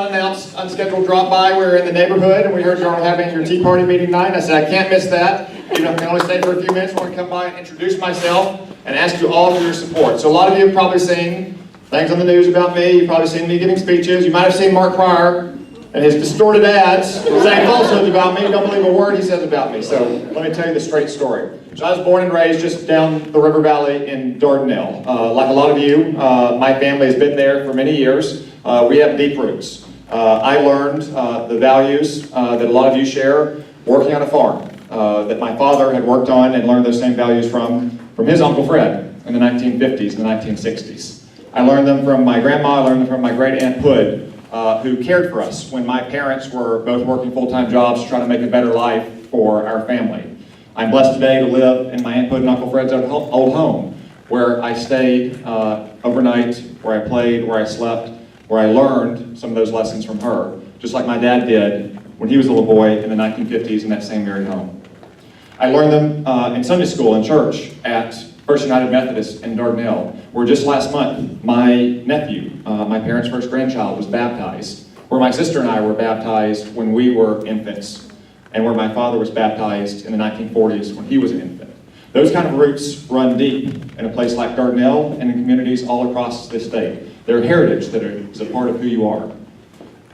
E: unscheduled drop by. We were in the neighborhood and we heard you were having your tea party meeting tonight. I said, I can't miss that. You know, I can only stay for a few minutes. I want to come by and introduce myself and ask you all for your support. So a lot of you have probably seen things on the news about me. You've probably seen me giving speeches. You might have seen Mark Pryor and his distorted ads saying falsehoods about me. Don't believe a word he says about me. So let me tell you the straight story. So I was born and raised just down the river valley in Dardanelle. Like a lot of you, my family has been there for many years. We have deep roots. I learned the values that a lot of you share working on a farm that my father had worked on and learned those same values from his Uncle Fred in the 1950s and the 1960s. I learned them from my grandma, I learned them from my great aunt Hood, who cared for us when my parents were both working full-time jobs trying to make a better life for our family. I'm blessed today to live in my Aunt Hood and Uncle Fred's old home, where I stayed overnight, where I played, where I slept, where I learned some of those lessons from her, just like my dad did when he was a little boy in the 1950s in that same very home. I learned them in Sunday school and church at First United Methodist in Dardanelle, where just last month, my nephew, my parents' first grandchild, was baptized, where my sister and I were baptized when we were infants, and where my father was baptized in the 1940s when he was an infant. Those kind of roots run deep in a place like Dardanelle and in communities all across this state. They're heritage that is a part of who you are.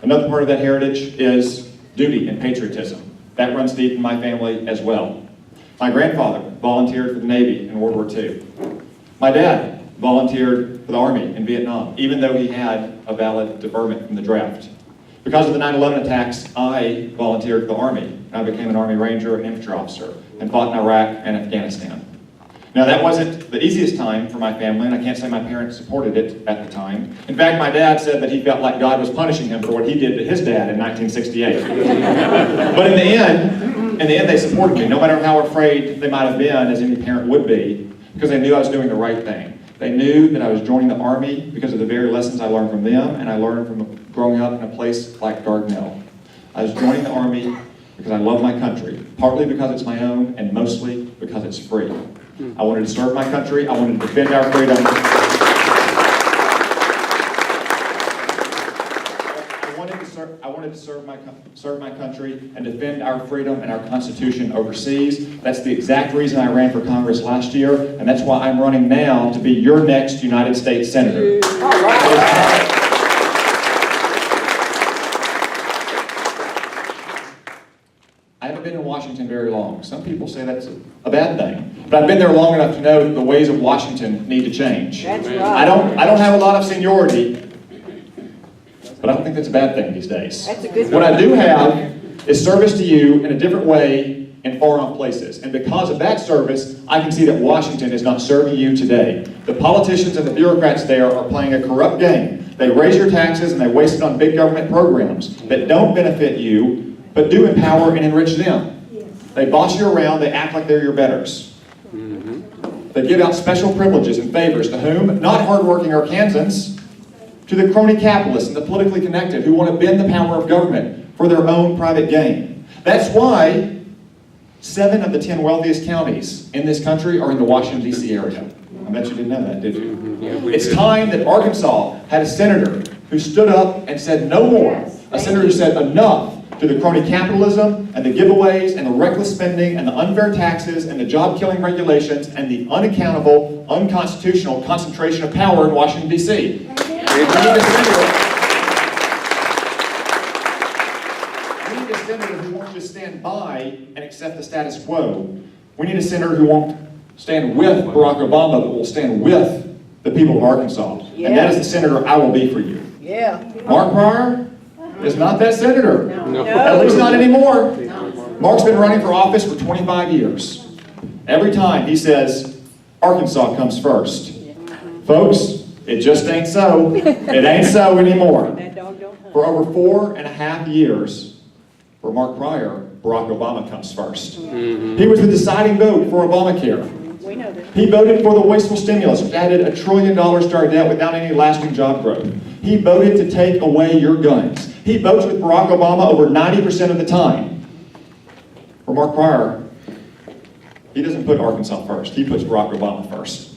E: Another part of that heritage is duty and patriotism. That runs deep in my family as well. My grandfather volunteered for the Navy in World War II. My dad volunteered for the Army in Vietnam, even though he had a valid deferment from the draft. Because of the 9/11 attacks, I volunteered for the Army, and I became an Army Ranger and infantry officer, and fought in Iraq and Afghanistan. Now, that wasn't the easiest time for my family, and I can't say my parents supported it at the time. In fact, my dad said that he felt like God was punishing him for what he did to his dad in 1968. But in the end, they supported me, no matter how afraid they might have been, as any parent would be, because they knew I was doing the right thing. They knew that I was joining the Army because of the very lessons I learned from them, and I learned from growing up in a place like Dardanelle. I was joining the Army because I love my country, partly because it's my own, and mostly because it's free. I wanted to serve my country. I wanted to defend our freedom. I wanted to serve my country and defend our freedom and our Constitution overseas. That's the exact reason I ran for Congress last year, and that's why I'm running now to be your next United States Senator.
D: All right.
E: I haven't been in Washington very long. Some people say that's a bad thing. But I've been there long enough to know that the ways of Washington need to change.
D: That's right.
E: I don't have a lot of seniority, but I don't think that's a bad thing these days.
D: That's a good
E: What I do have is service to you in a different way in far-off places. And because of that service, I can see that Washington is not serving you today. The politicians and the bureaucrats there are playing a corrupt game. They raise your taxes and they waste it on big government programs that don't benefit you, but do empower and enrich them. They boss you around, they act like they're your betters. They give out special privileges and favors to whom? Not hardworking Arkansans, to the crony capitalists and the politically connected who want to bend the power of government for their own private gain. That's why 7 of the 10 wealthiest counties in this country are in the Washington, D.C. area. I bet you didn't know that, did you? It's time that Arkansas had a senator who stood up and said no more. A senator who said enough to the crony capitalism and the giveaways and the reckless spending and the unfair taxes and the job-killing regulations and the unaccountable, unconstitutional concentration of power in Washington, D.C. We need a senator who won't just stand by and accept the status quo. We need a senator who won't stand with Barack Obama, but will stand with the people of Arkansas. And that is the senator I will be for you.
F: Yeah.
E: Mark Pryor is not that senator.
F: No.
E: At least not anymore. Mark's been running for office for 25 years. Every time he says, Arkansas comes first. Folks, it just ain't so. It ain't so anymore.
D: That dog don't hunt.
E: For over 4.5 years, for Mark Pryor, Barack Obama comes first. He was the deciding vote for Obamacare.
D: We know that.
E: He voted for the wasteful stimulus, which added $1 trillion to our debt without any lasting job growth. He voted to take away your guns. He votes with Barack Obama over 90% of the time. For Mark Pryor, he doesn't put Arkansas first. He puts Barack Obama first.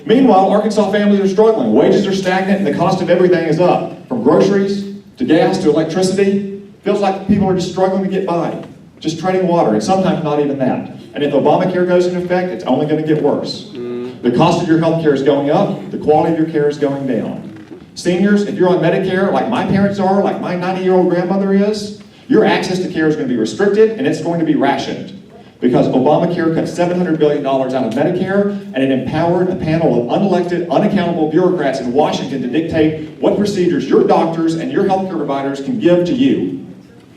E: Meanwhile, Arkansas families are struggling. Wages are stagnant and the cost of everything is up. From groceries to gas to electricity. Feels like people are just struggling to get by. Just treading water, and sometimes not even that. And if Obamacare goes into effect, it's only going to get worse. The cost of your health care is going up. The quality of your care is going down. Seniors, if you're on Medicare, like my parents are, like my 90-year-old grandmother is, your access to care is going to be restricted, and it's going to be rationed. Because Obamacare cut $700 billion out of Medicare, and it empowered a panel of unelected, unaccountable bureaucrats in Washington to dictate what procedures your doctors and your healthcare providers can give to you.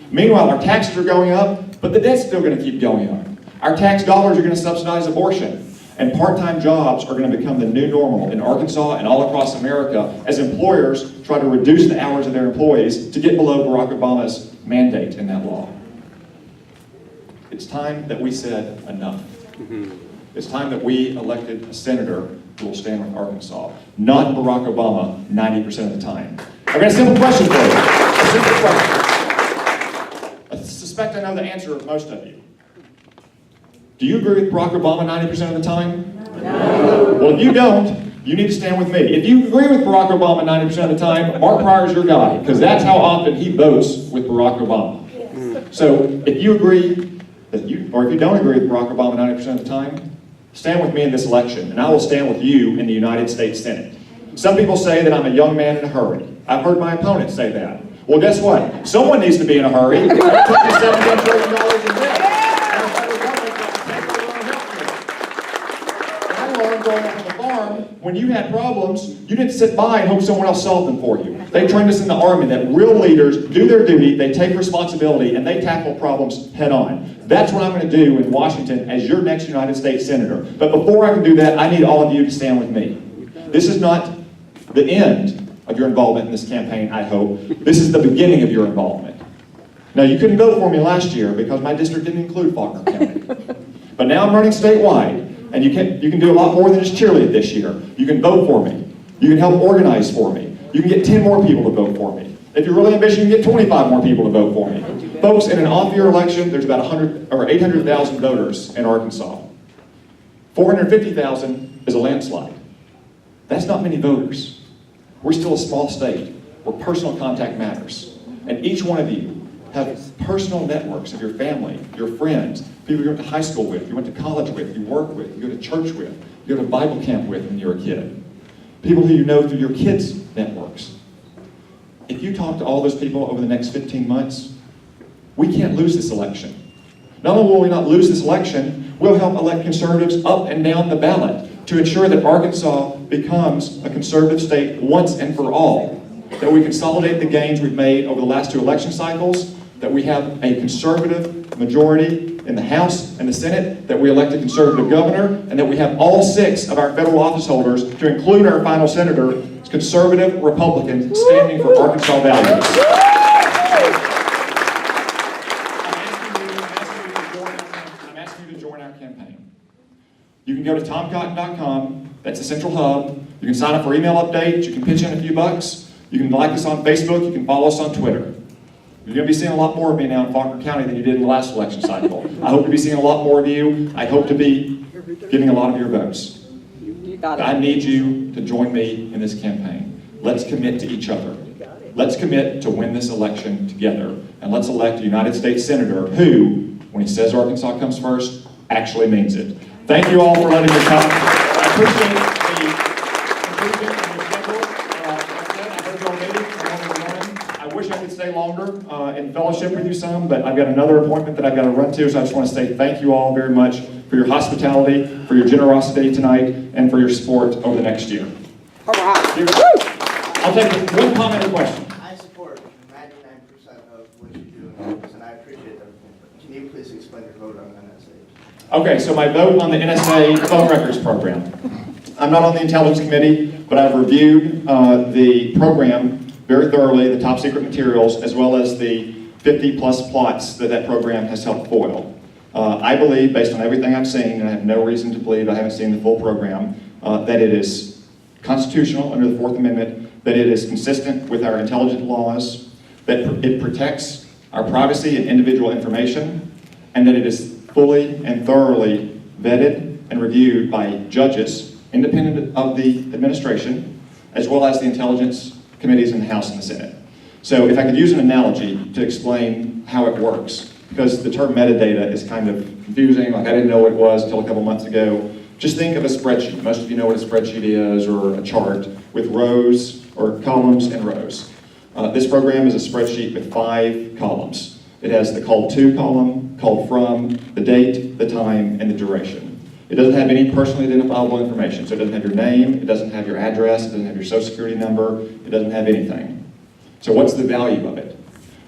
E: Meanwhile, our taxes are going up, but the debt's still going to keep going up. Our tax dollars are going to subsidize abortion. And part-time jobs are going to become the new normal in Arkansas and all across America as employers try to reduce the hours of their employees to get below Barack Obama's mandate in that law. It's time that we said enough. It's time that we elected a senator who will stand with Arkansas, not Barack Obama 90% of the time. I've got a simple question for you. A simple question. I suspect I know the answer of most of you. Do you agree with Barack Obama 90% of the time? No. Well, if you don't, you need to stand with me. If you agree with Barack Obama 90% of the time, Mark Pryor is your guy, because that's how often he votes with Barack Obama. Yes. So if you agree, or if you don't agree with Barack Obama 90% of the time, stand with me in this election, and I will stand with you in the United States Senate. Some people say that I'm a young man in a hurry. I've heard my opponents say that. Well, guess what? Someone needs to be in a hurry. $17 trillion in debt. Growing up on the farm, when you had problems, you didn't sit by and hope someone else solved them for you. They trained us in the Army that real leaders do their duty, they take responsibility, and they tackle problems head on. That's what I'm going to do in Washington as your next United States Senator. But before I can do that, I need all of you to stand with me. This is not the end of your involvement in this campaign, I hope. This is the beginning of your involvement. Now, you couldn't vote for me last year because my district didn't include Faulkner County. But now I'm running statewide. And you can do a lot more than just cheerlead this year. You can vote for me. You can help organize for me. You can get 10 more people to vote for me. If you're really ambitious, you can get 25 more people to vote for me. Folks, in an off-year election, there's about 800,000 voters in Arkansas. 450,000 is a landslide. That's not many voters. We're still a small state where personal contact matters. And each one of you have personal networks of your family, your friends, people you went to high school with, you went to college with, you work with, you go to church with, you go to Bible camp with when you were a kid. People who you know through your kids' networks. If you talk to all those people over the next 15 months, we can't lose this election. Not only will we not lose this election, we'll help elect conservatives up and down the ballot to ensure that Arkansas becomes a conservative state once and for all. That we consolidate the gains we've made over the last 2 election cycles, that we have a conservative majority in the House and the Senate, that we elect a conservative governor, and that we have all 6 of our federal office holders, to include our final senator, conservative Republicans standing for Arkansas values. I'm asking you to join our campaign. You can go to tomcotton.com, that's the central hub. You can sign up for email updates, you can pitch in a few bucks. You can like us on Facebook, you can follow us on Twitter. You're going to be seeing a lot more of me now in Faulkner County than you did in the last election cycle. I hope to be seeing a lot more of you. I hope to be getting a lot of your votes. I need you to join me in this campaign. Let's commit to each other. Let's commit to win this election together.
G: and let's elect a United States Senator who, when he says Arkansas comes first, actually means it. Thank you all for letting me come. I appreciate the improvement in your schedule. Like I said, I heard your meeting from 1 in the morning. I wish I could stay longer and fellowship with you some, but I've got another appointment that I've got to run to, so I just want to say thank you all very much for your hospitality, for your generosity tonight, and for your support over the next year.
D: All right.
G: I'll take one comment or question.
H: I support 99% of what you do in office, and I appreciate everything. But can you please explain your vote on NSA?
G: Okay, so my vote on the NSA phone records program. I'm not on the Intelligence Committee, but I've reviewed the program very thoroughly, the top secret materials, as well as the 50-plus plots that program has helped foil. I believe, based on everything I've seen, and I have no reason to believe I haven't seen the full program, that it is constitutional under the Fourth Amendment, that it is consistent with our intelligence laws, that it protects our privacy and individual information, and that it is fully and thoroughly vetted and reviewed by judges, independent of the administration, as well as the intelligence committees in the House and the Senate. So if I could use an analogy to explain how it works, because the term metadata is kind of confusing, like I didn't know what it was until a couple months ago. Just think of a spreadsheet. Most of you know what a spreadsheet is, or a chart with rows or columns and rows. This program is a spreadsheet with 5 columns. It has the called to column, called from, the date, the time, and the duration. It doesn't have any personally identifiable information, so it doesn't have your name, it doesn't have your address, it doesn't have your social security number, it doesn't have anything. So what's the value of it?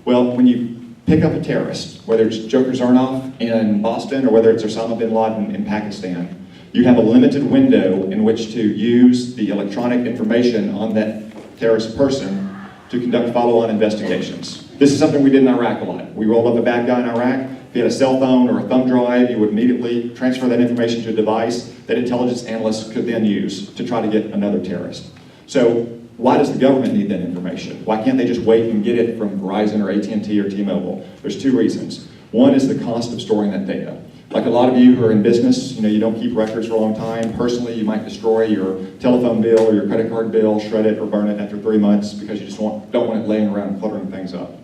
G: Well, when you pick up a terrorist, whether it's Joker Zarnoff in Boston or whether it's Osama bin Laden in Pakistan, you have a limited window in which to use the electronic information on that terrorist person to conduct follow-on investigations. This is something we did in Iraq a lot. We rolled up a bad guy in Iraq. If he had a cell phone or a thumb drive, you would immediately transfer that information to a device that intelligence analysts could then use to try to get another terrorist. So why does the government need that information? Why can't they just wait and get it from Verizon or AT&T or T-Mobile? There's 2 reasons. One is the cost of storing that data. Like a lot of you who are in business, you don't keep records for a long time. Personally, you might destroy your telephone bill or your credit card bill, shred it or burn it after 3 months because you just don't want it laying around and cluttering things up.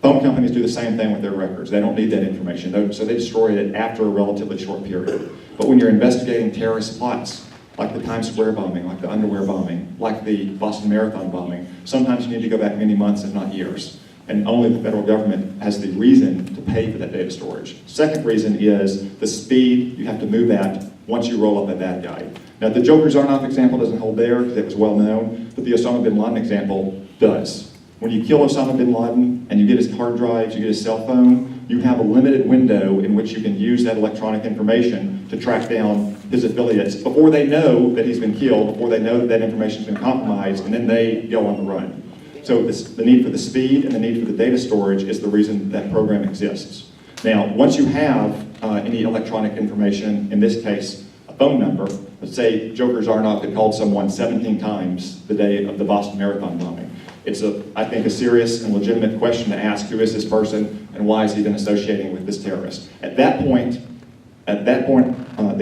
G: Phone companies do the same thing with their records. They don't need that information, so they destroy it after a relatively short period. But when you're investigating terrorist plots, like the Times Square bombing, like the underwear bombing, like the Boston Marathon bombing, sometimes you need to go back many months, if not years. And only the federal government has the reason to pay for that data storage. Second reason is the speed you have to move at once you roll up a bad guy. Now, the Joker Zarnoff example doesn't hold there because it was well known, but the Osama bin Laden example does. When you kill Osama bin Laden and you get his hard drives, you get his cell phone, you have a limited window in which you can use that electronic information to track down his affiliates before they know that he's been killed, before they know that that information's been compromised, and then they go on the run. So the need for the speed and the need for the data storage is the reason that program exists. Now, once you have any electronic information, in this case, a phone number, let's say Joker Zarnoff had called someone 17 times the day of the Boston Marathon bombing. It's, I think, a serious and legitimate question to ask, who is this person and why has he been associating with this terrorist? At that point, the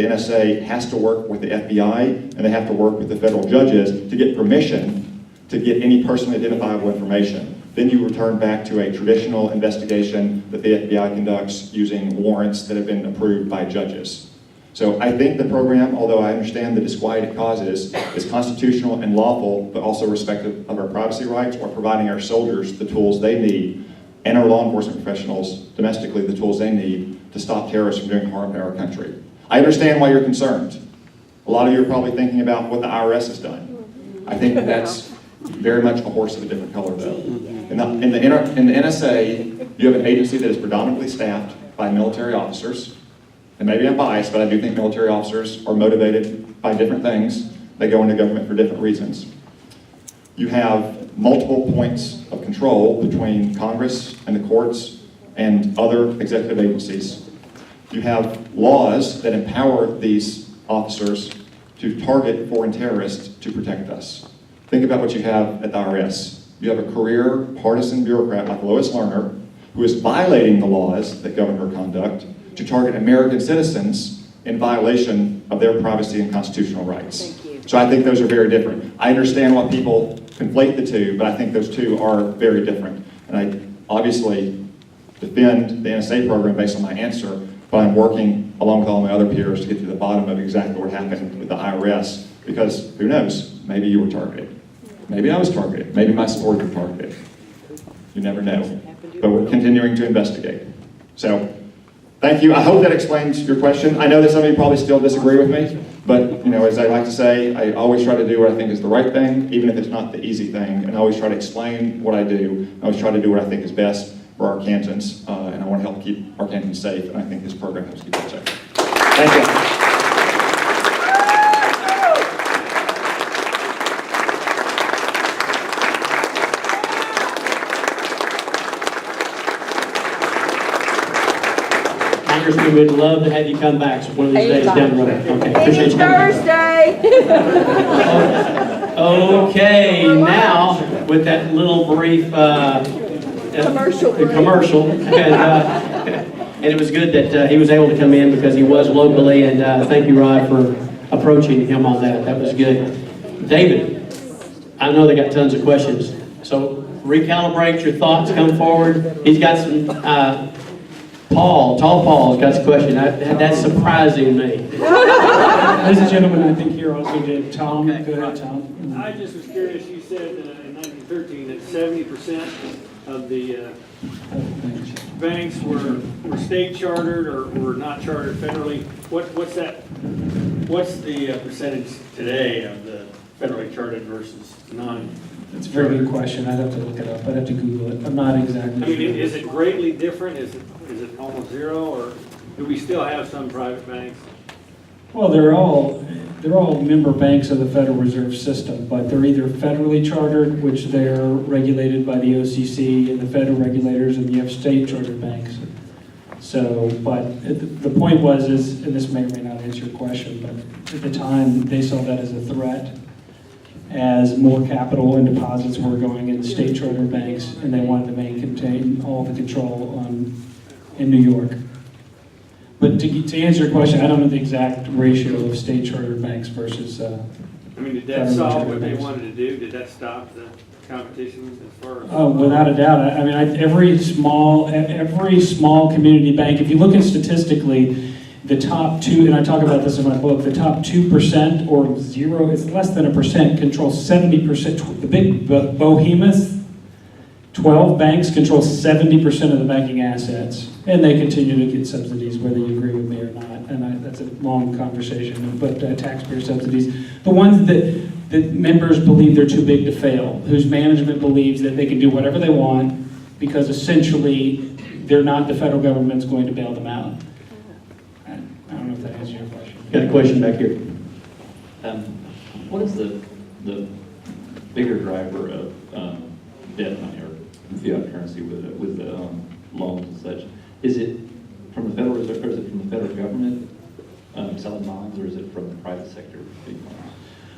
G: NSA has to work with the FBI and they have to work with the federal judges to get permission to get any personally identifiable information. Then you return back to a traditional investigation that the FBI conducts using warrants that have been approved by judges. So I think the program, although I understand the disquiet it causes, is constitutional and lawful, but also respective of our privacy rights, or providing our soldiers the tools they need, and our law enforcement professionals domestically the tools they need to stop terrorists from doing harm to our country. I understand why you're concerned. A lot of you are probably thinking about what the IRS has done. I think that's very much a horse of a different color, though. In the NSA, you have an agency that is predominantly staffed by military officers. And maybe I'm biased, but I do think military officers are motivated by different things. They go into government for different reasons. You have multiple points of control between Congress and the courts and other executive agencies. You have laws that empower these officers to target foreign terrorists to protect us. Think about what you have at the IRS. You have a career partisan bureaucrat like Lois Lerner who is violating the laws that govern her conduct to target American citizens in violation of their privacy and constitutional rights.
D: Thank you.
G: So I think those are very different. I understand why people conflate the two, but I think those two are very different. And obviously, defend the NSA program based on my answer, but I'm working along with all my other peers to get to the bottom of exactly what happened with the IRS, because who knows, maybe you were targeted. Maybe I was targeted. Maybe my supporters were targeted. You never know. But we're continuing to investigate. So, thank you. I hope that explains your question. I know that some of you probably still disagree with me, but as I like to say, I always try to do what I think is the right thing, even if it's not the easy thing, and I always try to explain what I do. I always try to do what I think is best for our Cantons, and I want to help keep our Cantons safe, and I think this program helps keep them safe. Thank you.
C: Congressman, we'd love to have you come back one of these days down the road. Okay, appreciate you coming.
D: Thursday.
C: Okay, now, with that little brief
D: Commercial break.
C: and it was good that he was able to come in because he was locally, and thank you, Rod, for approaching him on that. That was good. David, I know they got tons of questions, so recalibrate your thoughts, come forward. He's got some... Tall Paul's got a question. That's surprising me.
B: Ladies and gentlemen, I think here also did Tom.
C: Okay.
B: Go ahead, Tom.
I: I just was curious, you said in 1913 that 70% of the banks were state chartered or were not chartered federally. What's the percentage today of the federally chartered versus non?
B: That's a very good question. I'd have to look it up. I'd have to Google it. I'm not exactly
I: I mean,
B: sure.
I: is it greatly different? Is it almost zero, or do we still have some private banks?
B: Well, they're all member banks of the Federal Reserve System, but they're either federally chartered, which they're regulated by the OCC and the federal regulators, and you have state chartered banks. So, but the point was, and this may or may not answer your question, but at the time they saw that as a threat, as more capital and deposits were going in state chartered banks, and they wanted to maintain all the control in New York. But to answer your question, I don't know the exact ratio of state chartered banks versus.
I: I mean, did that solve what they wanted to do? Did that stop the competition as far as?
B: Oh, without a doubt. I mean, every small community bank. If you look at statistically, the top two, and I talk about this in my book, the top 2% or zero, it's less than 1%, control 70%. The big behemoths, 12 banks control 70% of the banking assets, and they continue to get subsidies, whether you agree with me or not. And that's a long conversation, but taxpayer subsidies. The ones that members believe they're too big to fail, whose management believes that they can do whatever they want because essentially they're not, the federal government's going to bail them out. I don't know if that answers your question.
C: Got a question back here.
J: What is the bigger driver of debt money or fiat currency with the loans and such? Is it from the Federal Reserve, or is it from the federal government selling bonds, or is it from the private sector big bonds?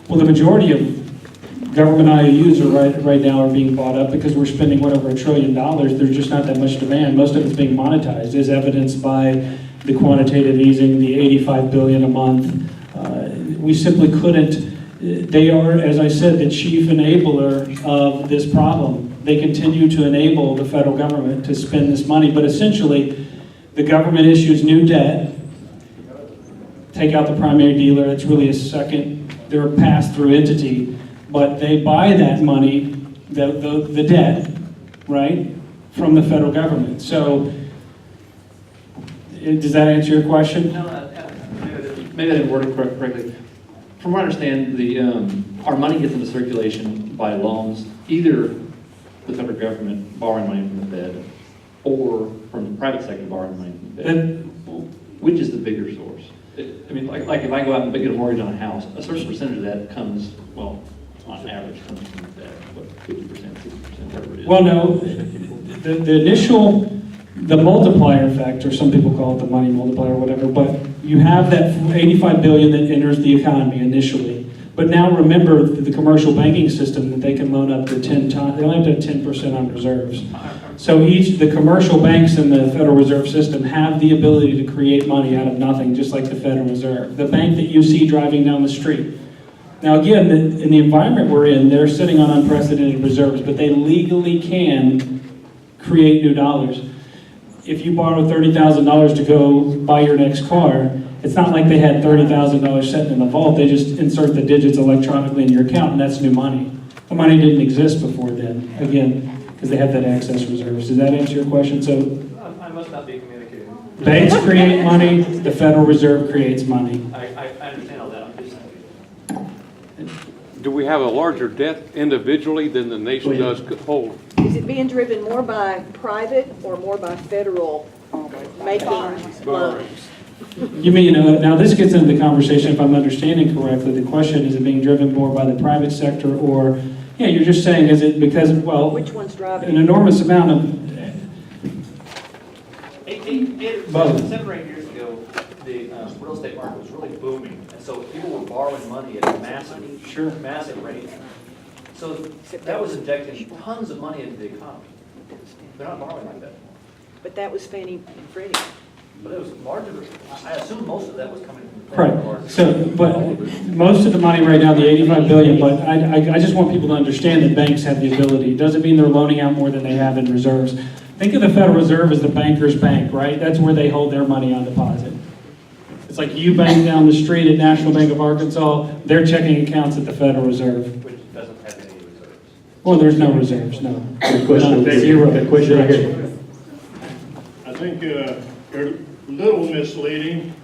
B: Well, the majority of government IOUs right now are being bought up because we're spending over $1 trillion. There's just not that much demand. Most of it's being monetized, as evidenced by the quantitative easing, the $85 billion a month. We simply couldn't. They are, as I said, the chief enabler of this problem. They continue to enable the federal government to spend this money, but essentially, the government issues new debt, take out the primary dealer, it's really a second, they're a pass-through entity, but they buy that money, the debt, right, from the federal government. So, does that answer your question?
J: No, maybe I didn't word it correctly. From what I understand, our money gets into circulation by loans, either the federal government borrowing money from the Fed, or from the private sector borrowing money from the Fed. Which is the bigger source? I mean, like if I go out and get a mortgage on a house, a certain percentage of that comes, well, on average, comes from the Fed, what, 50%, 60%, whatever it is.
B: Well, no, the initial, the multiplier effect, or some people call it the money multiplier or whatever, but you have that $85 billion that enters the economy initially. But now remember the commercial banking system that they can loan up to 10 times, they only have to have 10% on reserves. So the commercial banks in the Federal Reserve System have the ability to create money out of nothing, just like the Federal Reserve. The bank that you see driving down the street. Now again, in the environment we're in, they're sitting on unprecedented reserves, but they legally can create new dollars. if you borrow $30,000 to go buy your next car, it's not like they had $30,000 sitting in the vault. They just insert the digits electronically in your account, and that's new money. The money didn't exist before then, again, because they have that excess reserves. Does that answer your question? So
J: I must not be communicating.
B: banks create money, the Federal Reserve creates money.
J: I understand all that, I'm just saying.
K: Do we have a larger debt individually than the nation does hold?
D: Is it being driven more by private or more by federal making loans?
B: You mean, now this gets into the conversation, if I'm understanding correctly, the question, is it being driven more by the private sector or, yeah, you're just saying, is it because, well,
D: Which one's driving?
B: an enormous amount of, Both.
J: 7 or 8 years ago, the real estate market was really booming, and so people were borrowing money at a massive rate. So that was injecting tons of money into the economy. They're not borrowing like that.
D: But that was Fannie and Freddie.
J: But it was larger, I assume most of that was coming from the federal
B: right,
J: market.
B: so, but most of the money right now, the 85 billion, but I just want people to understand that banks have the ability. It doesn't mean they're loaning out more than they have in reserves. Think of the Federal Reserve as the banker's bank, right? That's where they hold their money on deposit. It's like you bank down the street at National Bank of Arkansas, their checking accounts at the Federal Reserve.
J: Which doesn't have any reserves.
B: Well, there's no reserves, no.
C: Good question.
B: None. Zero.
C: Good question right here.
L: I think you're a little misleading.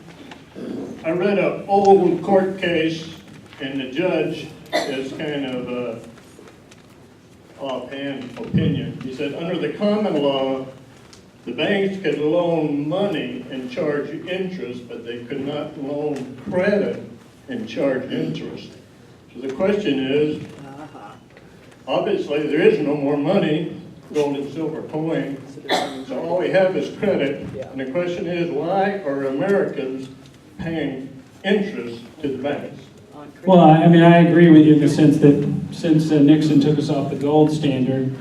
L: I read an old court case, and the judge is kind of a offhand opinion. He said, under the common law, the banks could loan money and charge interest, but they could not loan credit and charge interest. So the question is, obviously there is no more money, gold and silver coin, so all we have is credit. And the question is, why are Americans paying interest to the banks?
B: Well, I mean, I agree with you in the sense that since Nixon took us off the gold standard,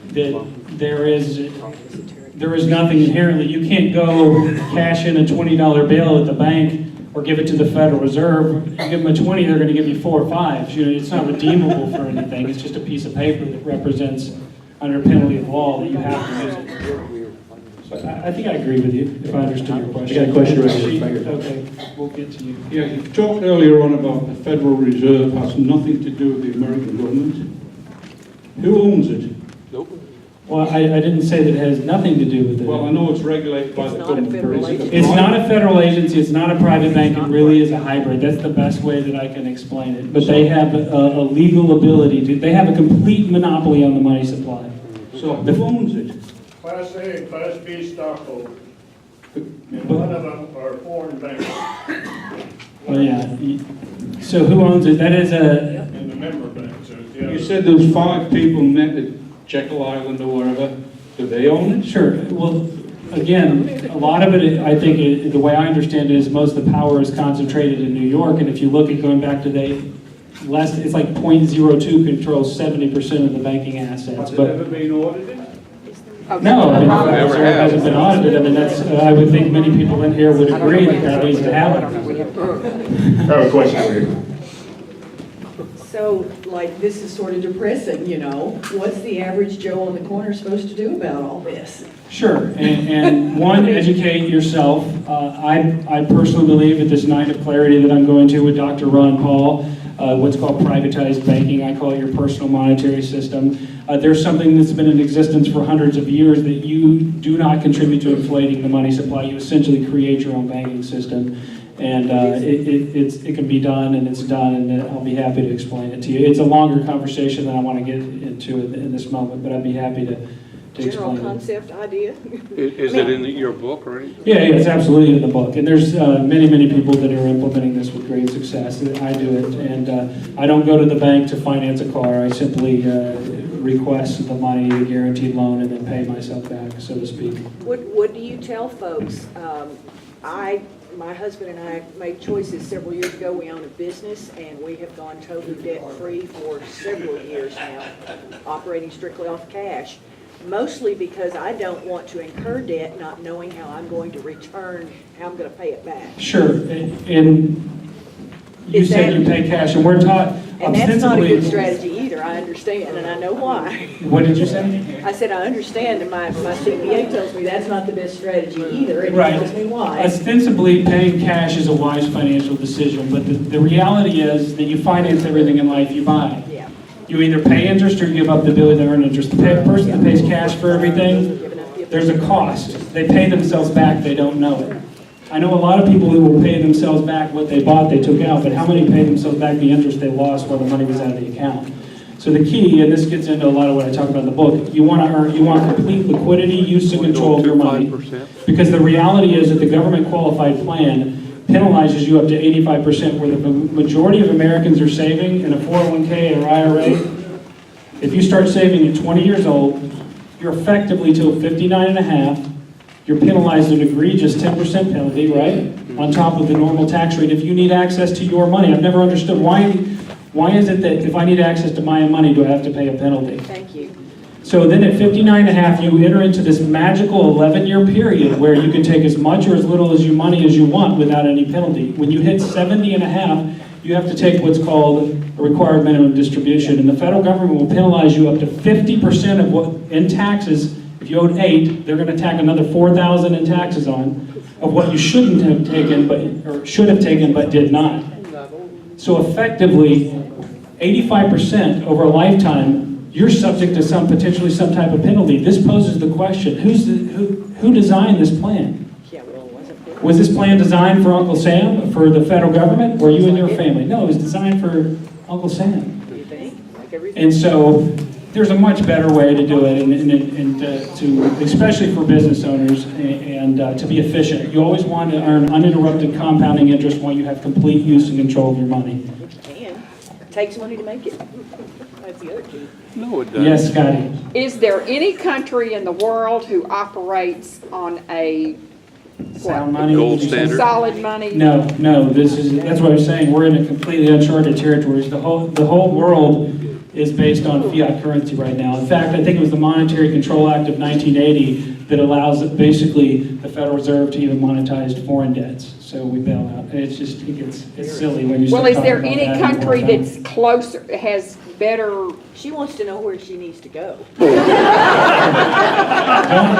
B: that there is nothing inherently. You can't go cash in a $20 bill at the bank or give it to the Federal Reserve. You give them a 20, they're going to give you 4 or 5. You know, it's not redeemable for anything. It's just a piece of paper that represents, under penalty of law, that you have to use it. So I think I agree with you, if I understood your question.
C: I got a question right here.
B: Okay, we'll get to you.
M: Yeah, you talked earlier on about the Federal Reserve has nothing to do with the American government. Who owns it?
B: Well, I didn't say that it has nothing to do with it.
M: Well, I know it's regulated by
D: It's
M: the
D: not a
M: government.
D: federal
M: but is it a
D: agency.
B: It's
M: private-
B: not a federal agency, it's not a private bank, it really is a hybrid. That's the best way that I can explain it. But they have a legal ability to, they have a complete monopoly on the money supply.
M: So who owns it?
L: Class A and Class B stockholders, and one of them are foreign banks,
B: Well, yeah. So who owns it? That is a,
L: and the member banks are the
M: You
L: other.
M: said those 5 people met at Jekyll Island or wherever. Do they own it?
B: sure, well, again, a lot of it, I think, the way I understand it is most of the power is concentrated in New York. And if you look at going back to it's like 0.02 controls 70% of the banking assets.
M: Has it
B: But
M: ever been audited?
B: no, I mean, the Federal
K: Never
B: Reserve
K: has.
B: hasn't been audited. I mean, that's, I would think many people in here would agree that that needs to happen.
E: I have a question for you.
D: So, like, this is sort of depressing, you know? What's the average Joe on the corner supposed to do about all this?
B: Sure, and one, educate yourself. I personally believe at this night of clarity that I'm going to with Dr. Ron Paul, what's called privatized banking. I call it your personal monetary system. There's something that's been in existence for hundreds of years that you do not contribute to inflating the money supply. You essentially create your own banking system. And it can be done, and it's done, and I'll be happy to explain it to you. It's a longer conversation than I want to get into in this moment, but I'd be happy to
D: General
B: explain it.
D: concept, idea?
K: Is it in your book or anything?
B: Yeah, it's absolutely in the book, and there's many people that are implementing this with great success. I do it, and I don't go to the bank to finance a car. I simply request the money, a guaranteed loan, and then pay myself back, so to speak.
D: What do you tell folks? My husband and I made choices several years ago. We own a business, and we have gone totally debt-free for several years now, operating strictly off cash, mostly because I don't want to incur debt not knowing how I'm going to return, how I'm going to pay it back.
B: Sure, and you
D: Is
B: said
D: that-
B: you pay cash, and we're taught
D: And that's not a
B: ostensibly.
D: good strategy either, I understand. understand, and I know why.
B: What did you say?
D: I said, I understand, and my CPA tells me that's not the best strategy either, and he
B: Right.
D: tells me why.
B: Ostensibly, paying cash is a wise financial decision, but the reality is that you finance everything in life you buy.
D: Yeah.
B: You either pay interest or you give up the ability to earn interest. The person that pays cash for everything, there's a cost. They pay themselves back, they don't know it. I know a lot of people who will pay themselves back what they bought, they took out, but how many pay themselves back the interest they lost while the money was out of the account? So the key, and this gets into a lot of what I talk about in the book, you want complete liquidity, use, and control of your money. Because the reality is that the government qualified plan penalizes you up to 85%, where the majority of Americans are saving in a 401k or IRA. If you start saving at 20 years old, you're effectively till 59 and a half, you're penalized an egregious 10% penalty, right? On top of the normal tax rate if you need access to your money. I've never understood why is it that if I need access to my money, do I have to pay a penalty?
D: Thank you.
B: So then at 59 and a half, you enter into this magical 11-year period where you can take as much or as little as you money as you want without any penalty. When you hit 70 and a half, you have to take what's called a required minimum distribution, and the federal government will penalize you up to 50% of what in taxes. If you owed 8, they're going to tack another 4,000 in taxes on of what you shouldn't have taken, or should have taken but did not. So effectively, 85% over a lifetime, you're subject to potentially some type of penalty. This poses the question: who designed this plan?
D: Yeah, well, it wasn't.
B: Was this plan designed for Uncle Sam, for the federal government, or you and your family? No, it was designed for Uncle Sam.
D: You think? Like everything.
B: And so there's a much better way to do it, and to especially for business owners, and to be efficient. You always want to earn uninterrupted compounding interest while you have complete use and control of your money.
D: And it takes money to make it. That's the other key.
K: No, it doesn't.
B: Yes, Scotty.
N: Is there any country in the world who operates on a
B: Sound money.
K: Gold
B: did you say?
K: standard.
N: solid money?
B: No. That's what I was saying. We're in a completely uncharted territories. The whole world is based on fiat currency right now. In fact, I think it was the Monetary Control Act of 1980 that allows basically the Federal Reserve to even monetize foreign debts. So we bail out. It's silly when you start
N: Well, is
B: talking
N: there
B: about
N: any
B: that
N: country
B: all the time.
N: that's closer, has better?
D: She wants to know where she needs to go.
B: Don't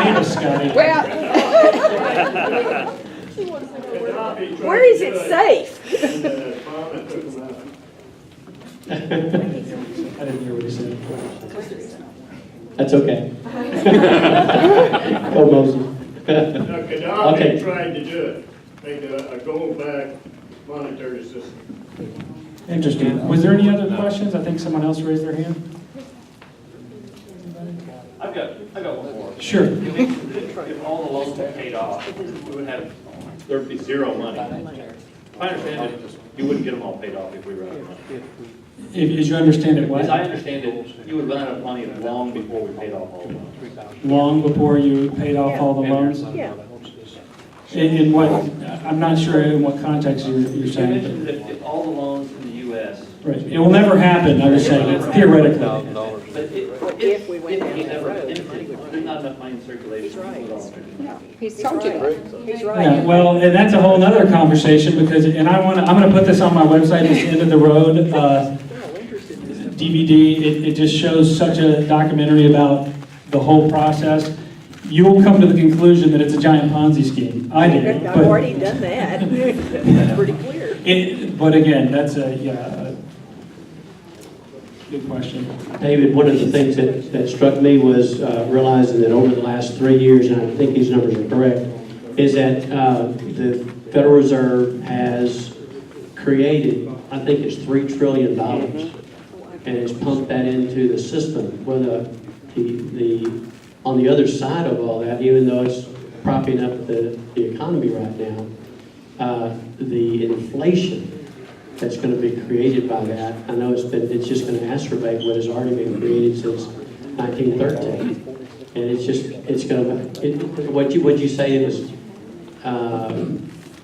B: leave us, Scotty.
N: Well,
D: Where is it safe?
B: I didn't hear what he said.
C: That's okay. Go Moses.
L: Gaddafi
C: Okay.
L: tried to do it, make a gold-backed monetary system.
B: Interesting. Was there any other questions? I think someone else raised their hand.
J: I got one more.
B: Sure.
J: If all the loans were paid off, there'd be zero money. If I understand it, you wouldn't get them all paid off if we ran out of money.
B: As you understand it,
J: As
B: what?
J: I understand it, you would run out of money long before we paid off all the loans.
B: Long before you paid off all the loans?
D: Yeah.
B: In what, I'm not sure in what context you're
J: You
B: saying.
J: mentioned that if all the loans in the U.S.
B: Right. It will never happen, I was saying, it's theoretically.
J: But
D: If we went down
J: we
D: that
J: never
D: road,
J: ended,
D: money would
J: there's not enough money in circulation.
N: he's told you that.
D: He's
B: Yeah,
D: right.
B: well, and that's a whole nother conversation, because, and I'm gonna put this on my website, it's End of the Road, DVD. It just shows such a documentary about the whole process. You will come to the conclusion that it's a giant Ponzi scheme. I did.
D: I've already done that. It's pretty clear.
B: But again, that's a good question.
C: David, one of the things that struck me was realizing that over the last 3 years, and I think these numbers are correct, is that the Federal Reserve has created, I think it's $3 trillion, and has pumped that into the system. Well, on the other side of all that, even though it's propping up the economy right now, the inflation that's going to be created by that, I know it's just going to exacerbate what has already been created since 1913, and it's going to. What you say it was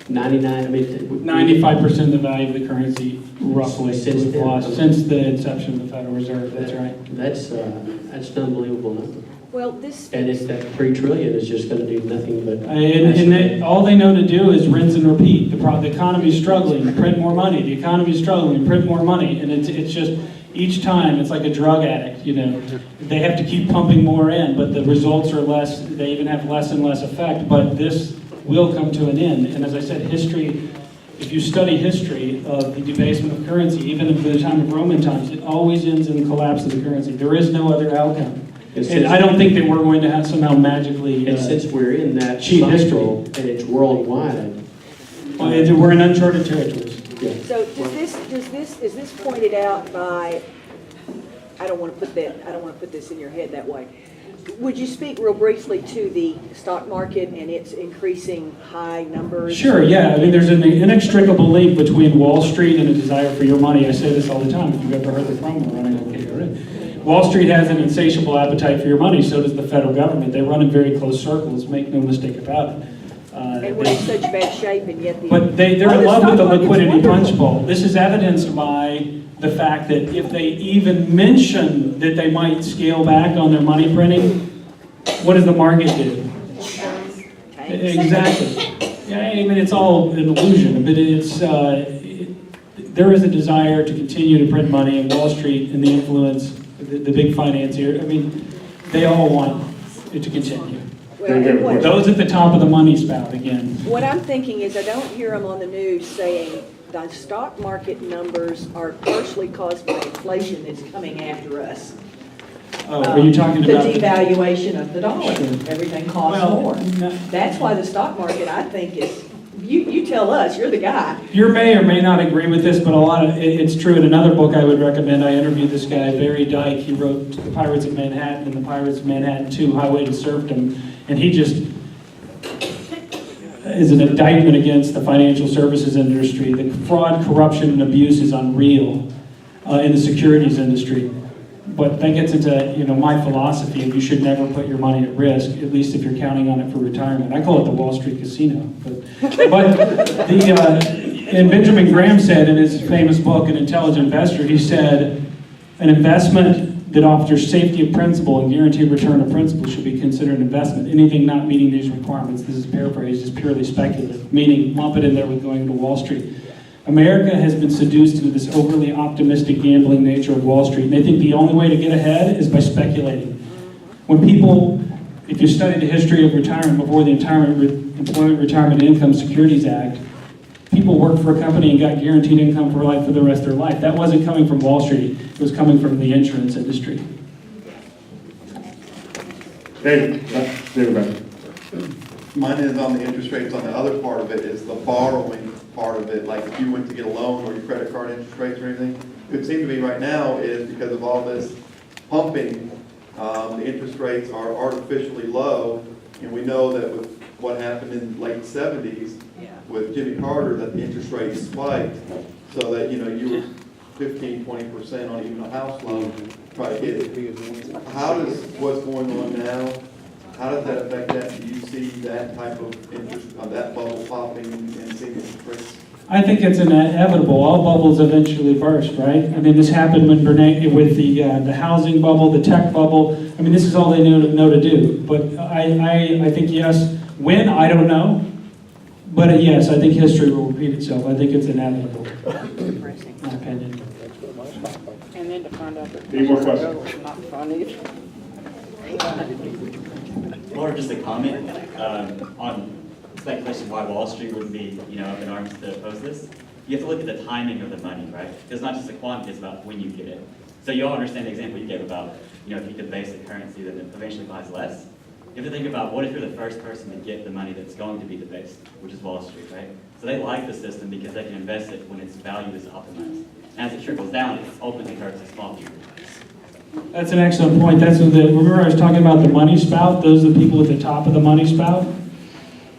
C: 99. I mean,
B: 95% of the value of the currency, roughly,
C: Since
B: we've
C: then.
B: lost since the inception of the Federal Reserve. That's right.
C: That's an unbelievable number.
D: Well, this.
C: And it's that $3 trillion is just going to do nothing but.
B: All they know to do is rinse and repeat. The economy's struggling, print more money. The economy's struggling, print more money. And it's just, each time it's like a drug addict, you know. They have to keep pumping more in, but the results are less, they even have less and less effect, but this will come to an end. And as I said, history, if you study history of the debasement of currency, even in the time of Roman times, it always ends in the collapse of the currency. There is no other outcome. And I don't think that we're going to have somehow magically
C: And since we're in that
B: cheat history.
C: cycle and it's worldwide.
B: We're in uncharted territories.
D: So is this pointed out by, I don't want to put this in your head that way. Would you speak real briefly to the stock market and its increasing high numbers?
B: Sure, yeah. I mean, there's an inextricable link between Wall Street and a desire for your money. I say this all the time. If you've ever heard the promo running on KARN. Wall Street has an insatiable appetite for your money, so does the federal government. They run in very close circles, make no mistake about it.
D: And we're in such bad shape, and yet
B: But they're in love with the liquidity punch bowl. This is evidenced by the fact that if they even mention that they might scale back on their money printing, what does the market do? Exactly. Yeah, I mean, it's all an illusion, but there is a desire to continue to print money, and Wall Street and the influence, the big financier, I mean, they all want it to continue.
D: Well,
B: Those at the top of the money spout again.
D: what I'm thinking is I don't hear them on the news saying the stock market numbers are partially caused by inflation that's coming after us.
B: Oh, are you talking
D: The
B: about
D: devaluation of the dollar.
B: Sure.
D: Everything costs
B: Well,
D: more.
B: no.
D: That's why the stock market, I think, is, you tell us, you're the guy.
B: You may or may not agree with this, but it's true. In another book I would recommend, I interviewed this guy, Barry Dyke. He wrote The Pirates of Manhattan and The Pirates of Manhattan 2, Highway to Serfdom. And he just is an indictment against the financial services industry. The fraud, corruption, and abuse is unreal in the securities industry. But that gets into my philosophy of you should never put your money at risk, at least if you're counting on it for retirement. I call it the Wall Street casino. And Benjamin Graham said in his famous book, An Intelligent Investor, he said, an investment that offers safety of principal and guaranteed return of principal should be considered an investment. Anything not meeting these requirements, this is paraphrased, is purely speculative, meaning lump it in there with going to Wall Street. America has been seduced into this overly optimistic gambling nature of Wall Street, and they think the only way to get ahead is by speculating. When people, if you study the history of retirement before the Employment Retirement Income Securities Act, people worked for a company and got guaranteed income for life for the rest of their life. That wasn't coming from Wall Street, it was coming from the insurance industry.
A: David.
G: Mine is on the interest rates. On the other part of it is the borrowing part of it. Like if you went to get a loan or your credit card interest rates or anything, it would seem to be right now is because of all this pumping, the interest rates are artificially low. And we know that with what happened in the late 70s with Jimmy Carter, that the interest rates spiked so that, you were 15, 20% on even a house loan to try to get it. How does what's going on now, how does that affect that? Do you see that type of interest, that bubble popping and seeing interest rates?
B: I think it's inevitable. All bubbles eventually burst, right? I mean, this happened with the housing bubble, the tech bubble. I mean, this is all they know to do. But I think yes. When, I don't know. But yes, I think history will repeat itself. I think it's inevitable, in my opinion.
N: And then to find out that.
A: Any more questions?
N: it's not funny.
O: Or just a comment on speculation why Wall Street wouldn't be, up in arms to oppose this. You have to look at the timing of the money, right? It's not just the quantity, it's about when you get it. So you all understand the example you gave about, if you debase the currency, then it eventually buys less. You have to think about what if you're the first person to get the money that's going to be debased, which is Wall Street, right? So they like the system because they can invest it when its value is optimized. And as it trickles down, it ultimately hurts the small people.
B: That's an excellent point. Remember I was talking about the money spout? Those are the people at the top of the money spout.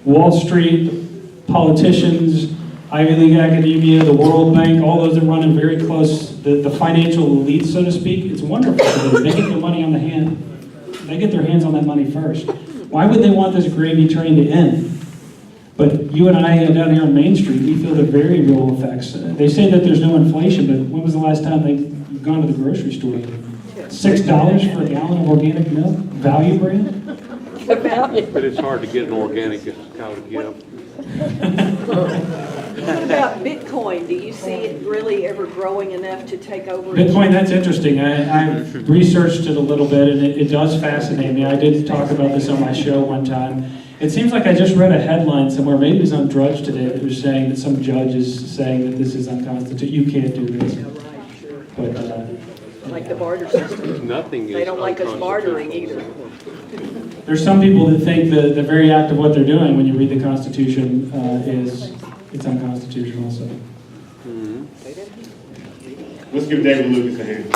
B: Wall Street, politicians, Ivy League academia, the World Bank, all those that run in very close, the financial elite, so to speak. It's wonderful for them. They get their money on the hand. They get their hands on that money first. Why would they want this gravy train to end? But you and I down here on Main Street, we feel the very real effects. They say that there's no inflation, but when was the last time they've gone to the grocery store? $6 for a gallon of organic milk? Value brand?
K: But it's hard to get an organic, it's how to get them.
D: What about Bitcoin? Do you see it really ever growing enough to take over?
B: Bitcoin, that's interesting. I've researched it a little bit, and it does fascinate me. I did talk about this on my show one time. It seems like I just read a headline somewhere, maybe it was on Drudge today, that was saying that some judge is saying that this is unconstitutional. You can't do this. But,
D: like the barter system.
K: Nothing is
D: They don't like us bartering either.
B: there's some people that think that the very act of what they're doing when you read the Constitution it's unconstitutional. So.
A: Let's give David Lukas a hand.